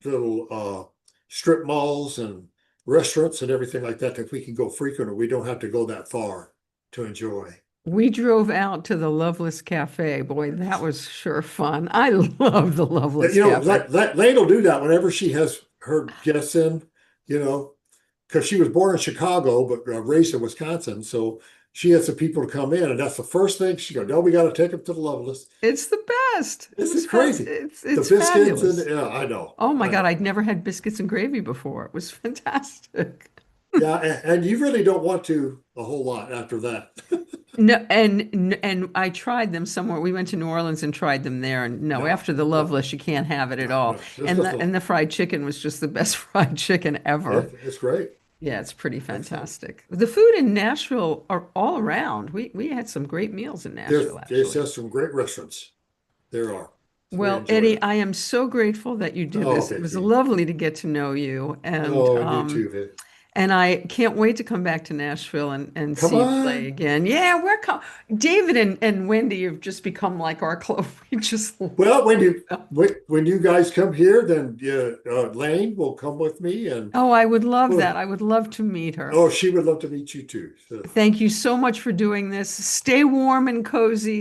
little strip malls and restaurants and everything like that that we can go frequent, or we don't have to go that far to enjoy. We drove out to the Loveless Cafe. Boy, that was sure fun. I love the Loveless Cafe. Lane will do that whenever she has her guests in, you know, because she was born in Chicago but raised in Wisconsin. So she has some people to come in, and that's the first thing she goes, no, we got to take them to the Loveless. It's the best. This is crazy. The It's biscuits and fabulous. yeah, I know, Oh my I God, know. I'd never had biscuits and gravy before. It was fantastic. Yeah, and you really don't want to a whole lot after that. No, and I tried them somewhere. We went to New Orleans and tried them there, and no, No, after the no, Loveless, you can't have it at no, all. no. There's nothing. And the fried chicken was just the best fried chicken ever. It's great. Yeah, it's pretty Excellent. fantastic. The food in Nashville are all around. We had some great meals in Nashville, There's actually. just some great restaurants. There are. It's very Well, Eddie, enjoyable. I am so grateful that you did Oh, this. It was Vicky. lovely to get to know you, Oh, and you too, Vic. and I can't wait to come back to Nashville and Come see you play on. again. Yeah, we're com David and Wendy have just become like our club. We just Well, love them. when you guys come here, then Lane will come with me, and Oh, I would love well, that. I would love to meet her. oh, she would love to meet you too. So. Thank you so much for doing this. Stay warm and cozy.